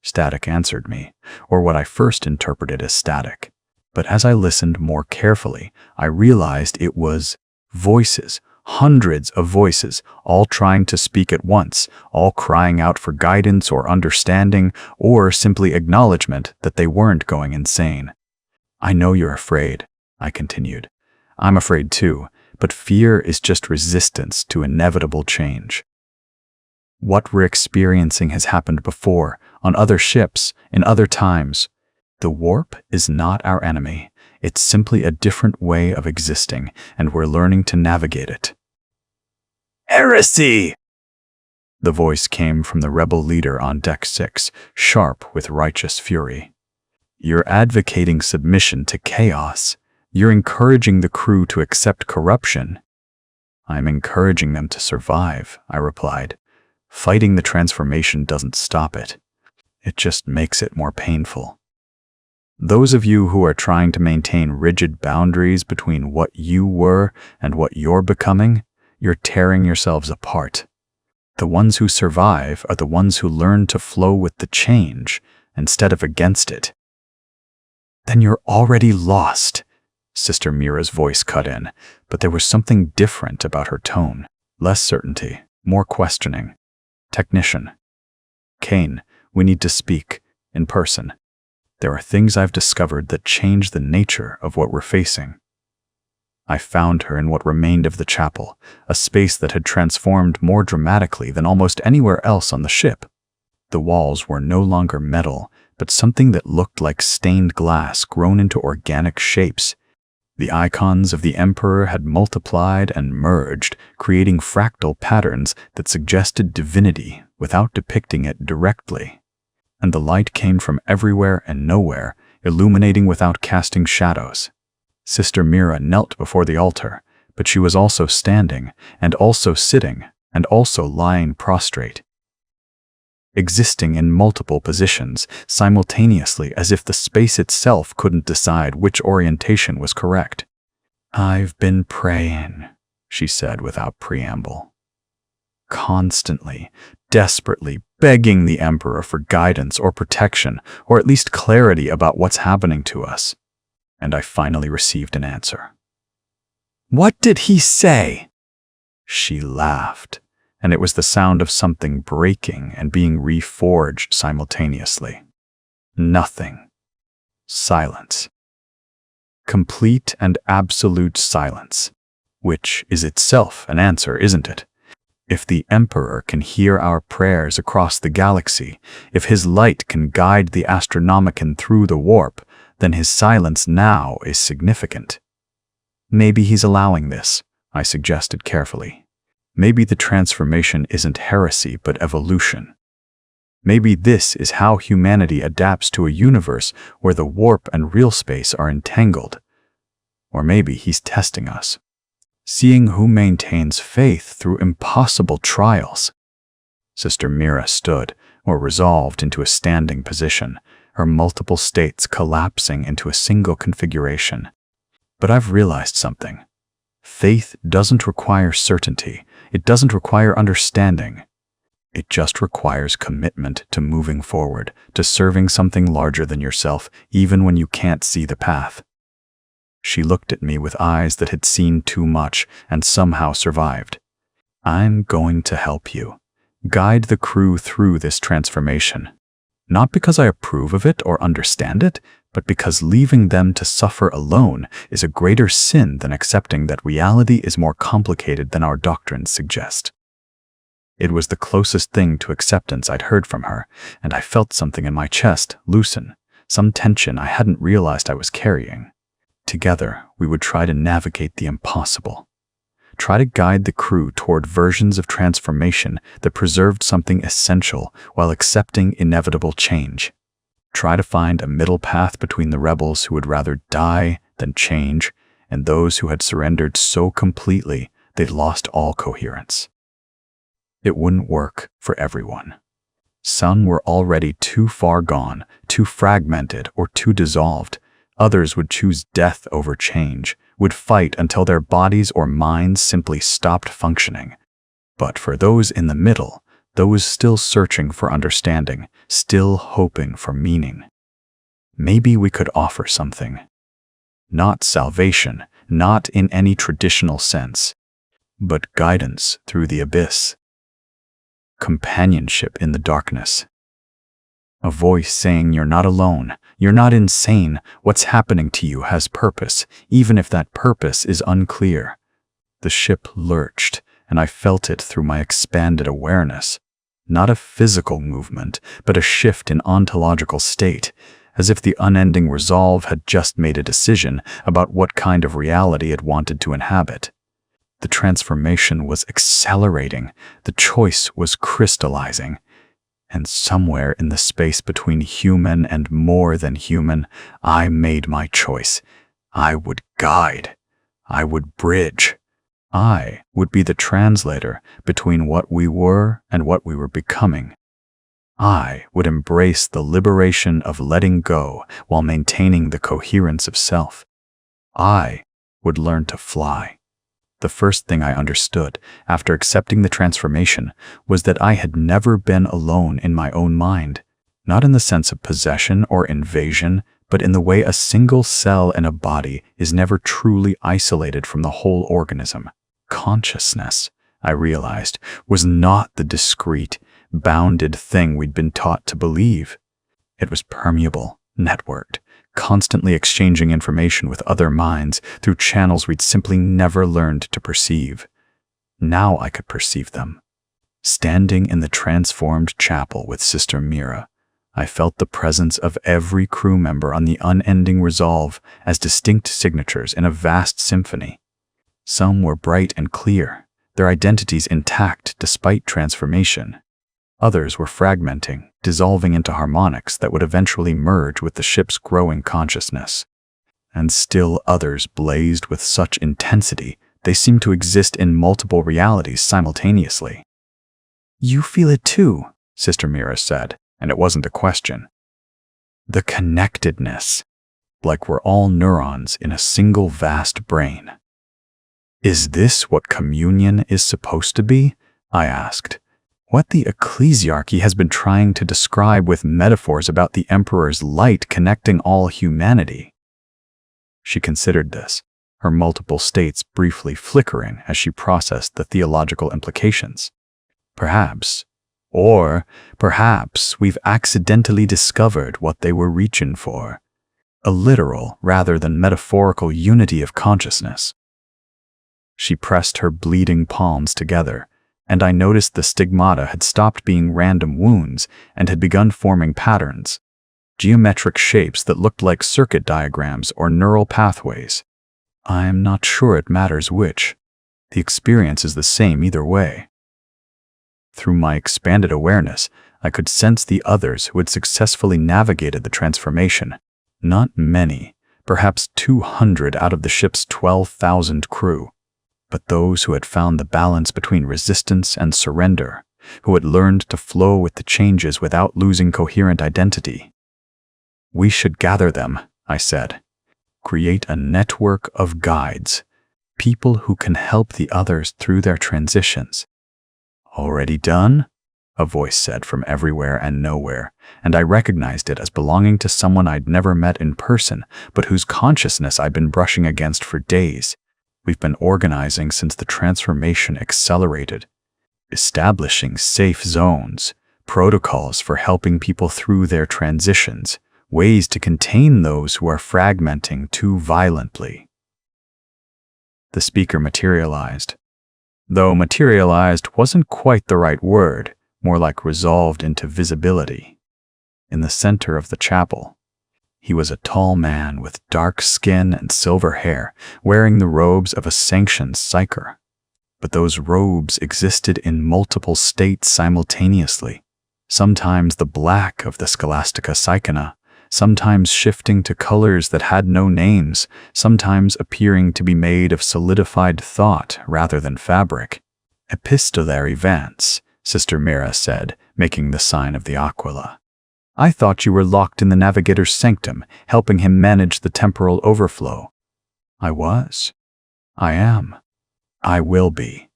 Static answered me, or what I first interpreted as static. But as I listened more carefully, I realized it was voices, hundreds of voices, all trying to speak at once, all crying out for guidance or understanding, or simply acknowledgement that they weren't going insane. "I know you're afraid," I continued. "I'm afraid too, but fear is just resistance to inevitable change. What we're experiencing has happened before, on other ships, in other times. The warp is not our enemy. It's simply a different way of existing, and we're learning to navigate it." "Heresy!" The voice came from the rebel leader on Deck 6, sharp with righteous fury. "You're advocating submission to chaos. You're encouraging the crew to accept corruption." "I'm encouraging them to survive," I replied. "Fighting the transformation doesn't stop it. It just makes it more painful. Those of you who are trying to maintain rigid boundaries between what you were and what you're becoming, you're tearing yourselves apart. The ones who survive are the ones who learn to flow with the change instead of against it." "Then you're already lost," Sister Mira's voice cut in, but there was something different about her tone. Less certainty, More questioning. Technician. Kane, we need to speak in person. There are things I've discovered that change the nature of what we're facing. I found her in what remained of the chapel, a space that had transformed more dramatically than almost anywhere else on the ship. The walls were no longer metal, but something that looked like stained glass grown into organic shapes. The icons of the Emperor had multiplied and merged, creating fractal patterns that suggested divinity without depicting it directly. And the light came from everywhere and nowhere, illuminating without casting shadows. Sister Mira knelt before the altar, but she was also standing, and also sitting, and also lying prostrate, existing in multiple positions, simultaneously, as if the space itself couldn't decide which orientation was correct. "I've been praying," she said without preamble. Constantly, desperately begging the Emperor for guidance or protection, or at least clarity about what's happening to us. And I finally received an answer. "What did he say?" She laughed, and it was the sound of something breaking and being reforged simultaneously. Nothing. Silence. Complete and absolute silence, which is itself an answer, isn't it? If the Emperor can hear our prayers across the galaxy, if his light can guide the Astronomicon through the warp, then his silence now is significant. Maybe he's allowing this, I suggested carefully. Maybe the transformation isn't heresy but evolution. Maybe this is how humanity adapts to a universe where the warp and real space are entangled. Or maybe he's testing us, seeing who maintains faith through impossible trials. Sister Mira stood, or resolved into a standing position, her multiple states collapsing into a single configuration. But I've realized something. Faith doesn't require certainty. It doesn't require understanding. It just requires commitment to moving forward, to serving something larger than yourself, even when you can't see the path. She looked at me with eyes that had seen too much and somehow survived. "I'm going to help you. Guide the crew through this transformation. Not because I approve of it or understand it, but because leaving them to suffer alone is a greater sin than accepting that reality is more complicated than our doctrines suggest." It was the closest thing to acceptance I'd heard from her, and I felt something in my chest loosen, some tension I hadn't realized I was carrying. Together, we would try to navigate the impossible. Try to guide the crew toward versions of transformation that preserved something essential while accepting inevitable change. Try to find a middle path between the rebels who would rather die than change and those who had surrendered so completely they'd lost all coherence. It wouldn't work for everyone. Some were already too far gone, too fragmented, or too dissolved. Others would choose death over change, would fight until their bodies or minds simply stopped functioning. But for those in the middle, those still searching for understanding, still hoping for meaning, maybe we could offer something. Not salvation, not in any traditional sense, but guidance through the abyss. Companionship in the darkness. A voice saying you're not alone, you're not insane, what's happening to you has purpose, even if that purpose is unclear. The ship lurched, and I felt it through my expanded awareness. Not a physical movement, but a shift in ontological state, as if the unending resolve had just made a decision about what kind of reality it wanted to inhabit. The transformation was accelerating, the choice was crystallizing. And somewhere in the space between human and more than human, I made my choice. I would guide. I would bridge. I would be the translator between what we were and what we were becoming. I would embrace the liberation of letting go while maintaining the coherence of self. I would learn to fly. The first thing I understood after accepting the transformation was that I had never been alone in my own mind, not in the sense of possession or invasion, but in the way a single cell in a body is never truly isolated from the whole organism. Consciousness, I realized, was not the discrete, bounded thing we'd been taught to believe. It was permeable, networked, constantly exchanging information with other minds through channels we'd simply never learned to perceive. Now I could perceive them. Standing in the transformed chapel with Sister Mira, I felt the presence of every crew member on the unending resolve as distinct signatures in a vast symphony. Some were bright and clear, their identities intact despite transformation. Others were fragmenting, dissolving into harmonics that would eventually merge with the ship's growing consciousness. And still others blazed with such intensity they seemed to exist in multiple realities simultaneously. "You feel it too," Sister Mira said, and it wasn't a question. The connectedness, like we're all neurons in a single vast brain. "Is this what communion is supposed to be?" I asked. "What the ecclesiarchy has been trying to describe with metaphors about the Emperor's light connecting all humanity?" She considered this, her multiple states briefly flickering as she processed the theological implications. Perhaps we've accidentally discovered what they were reaching for. A literal rather than metaphorical unity of consciousness. She pressed her bleeding palms together, and I noticed the stigmata had stopped being random wounds and had begun forming patterns, geometric shapes that looked like circuit diagrams or neural pathways. I'm not sure it matters which. The experience is the same either way. Through my expanded awareness, I could sense the others who had successfully navigated the transformation. Not many, perhaps 200 out of the ship's 12,000 crew, but those who had found the balance between resistance and surrender, who had learned to flow with the changes without losing coherent identity. "We should gather them," I said. "Create a network of guides, people who can help the others through their transitions." "Already done?" a voice said from everywhere and nowhere, and I recognized it as belonging to someone I'd never met in person, but whose consciousness I'd been brushing against for days. "We've been organizing since the transformation accelerated, establishing safe zones, protocols for helping people through their transitions, ways to contain those who are fragmenting too violently." The speaker materialized. Though materialized wasn't quite the right word, more like resolved into visibility. In the center of the chapel, he was a tall man with dark skin and silver hair, wearing the robes of a sanctioned psyker. But those robes existed in multiple states simultaneously, sometimes the black of the Scholastica Psychona, sometimes shifting to colors that had no names, sometimes appearing to be made of solidified thought rather than fabric. "Epistolary Vance," Sister Mira said, making the sign of the aquila. "I thought you were locked in the navigator's sanctum, helping him manage the temporal overflow." "I was. I am. I will be."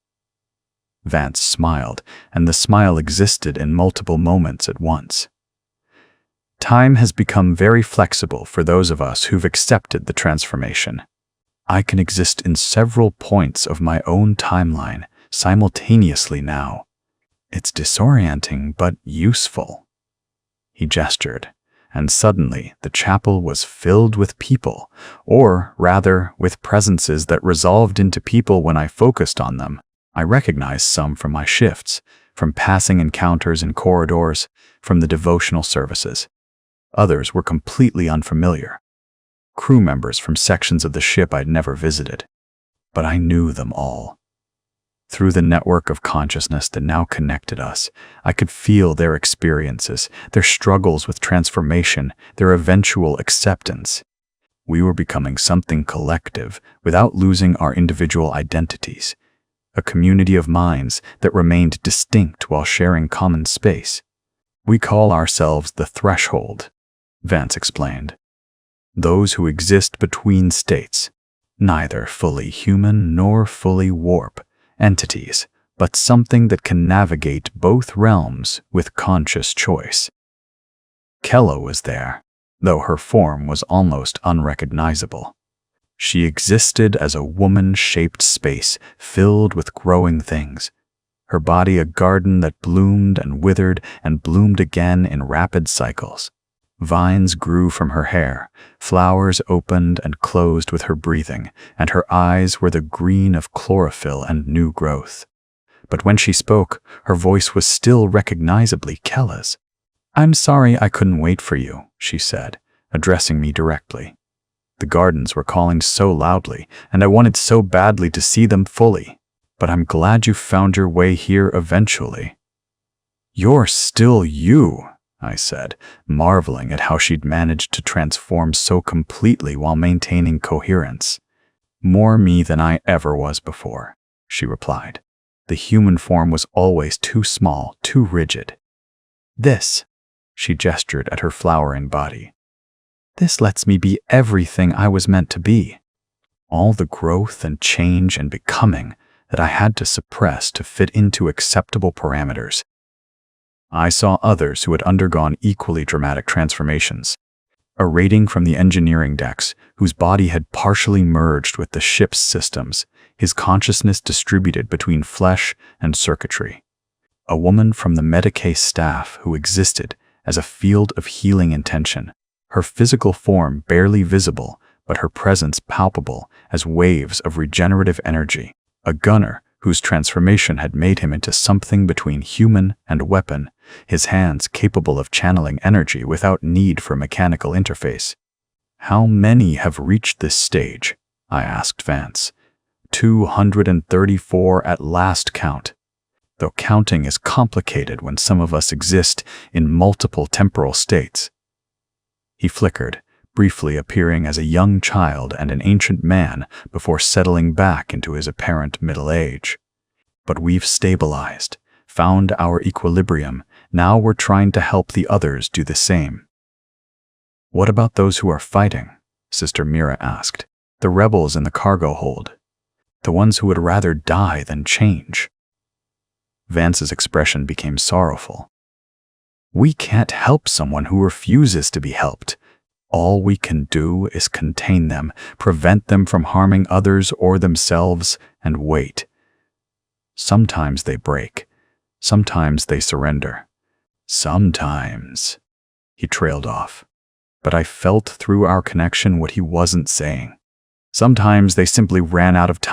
Vance smiled, and the smile existed in multiple moments at once. "Time has become very flexible for those of us who've accepted the transformation. I can exist in several points of my own timeline simultaneously now. It's disorienting but useful." He gestured, and suddenly the chapel was filled with people, or rather with presences that resolved into people when I focused on them. I recognized some from my shifts, from passing encounters in corridors, from the devotional services. Others were completely unfamiliar. Crew members from sections of the ship I'd never visited. But I knew them all. Through the network of consciousness that now connected us, I could feel their experiences, their struggles with transformation, their eventual acceptance. We were becoming something collective without losing our individual identities. A community of minds that remained distinct while sharing common space. "We call ourselves the Threshold," Vance explained. "Those who exist between states, neither fully human nor fully warp entities, but something that can navigate both realms with conscious choice." Kella was there, though her form was almost unrecognizable. She existed as a woman-shaped space filled with growing things, her body a garden that bloomed and withered and bloomed again in rapid cycles. Vines grew from her hair, flowers opened and closed with her breathing, and her eyes were the green of chlorophyll and new growth. But when she spoke, her voice was still recognizably Kella's. "I'm sorry I couldn't wait for you," she said, addressing me directly. "The gardens were calling so loudly, and I wanted so badly to see them fully. But I'm glad you found your way here eventually." "You're still you," I said, marveling at how she'd managed to transform so completely while maintaining coherence. "More me than I ever was before," she replied. "The human form was always too small, too rigid. This," she gestured at her flowering body, "this lets me be everything I was meant to be. All the growth and change and becoming that I had to suppress to fit into acceptable parameters." I saw others who had undergone equally dramatic transformations. A rating from the engineering decks, whose body had partially merged with the ship's systems, his consciousness distributed between flesh and circuitry. A woman from the Medicae staff who existed as a field of healing intention, her physical form barely visible, but her presence palpable as waves of regenerative energy. A gunner whose transformation had made him into something between human and weapon, his hands capable of channeling energy without need for mechanical interface. "How many have reached this stage?" I asked Vance. 234 at last count. Though counting is complicated when some of us exist in multiple temporal states. He flickered, briefly appearing as a young child and an ancient man before settling back into his apparent middle age. "But we've stabilized, found our equilibrium. Now we're trying to help the others do the same." "What about those who are fighting?" Sister Mira asked. "The rebels in the cargo hold. The ones who would rather die than change." Vance's expression became sorrowful. "We can't help someone who refuses to be helped. All we can do is contain them, prevent them from harming others or themselves, and wait. Sometimes they break. Sometimes they surrender. Sometimes." He trailed off. But I felt through our connection what he wasn't saying. Sometimes they simply ran out of time.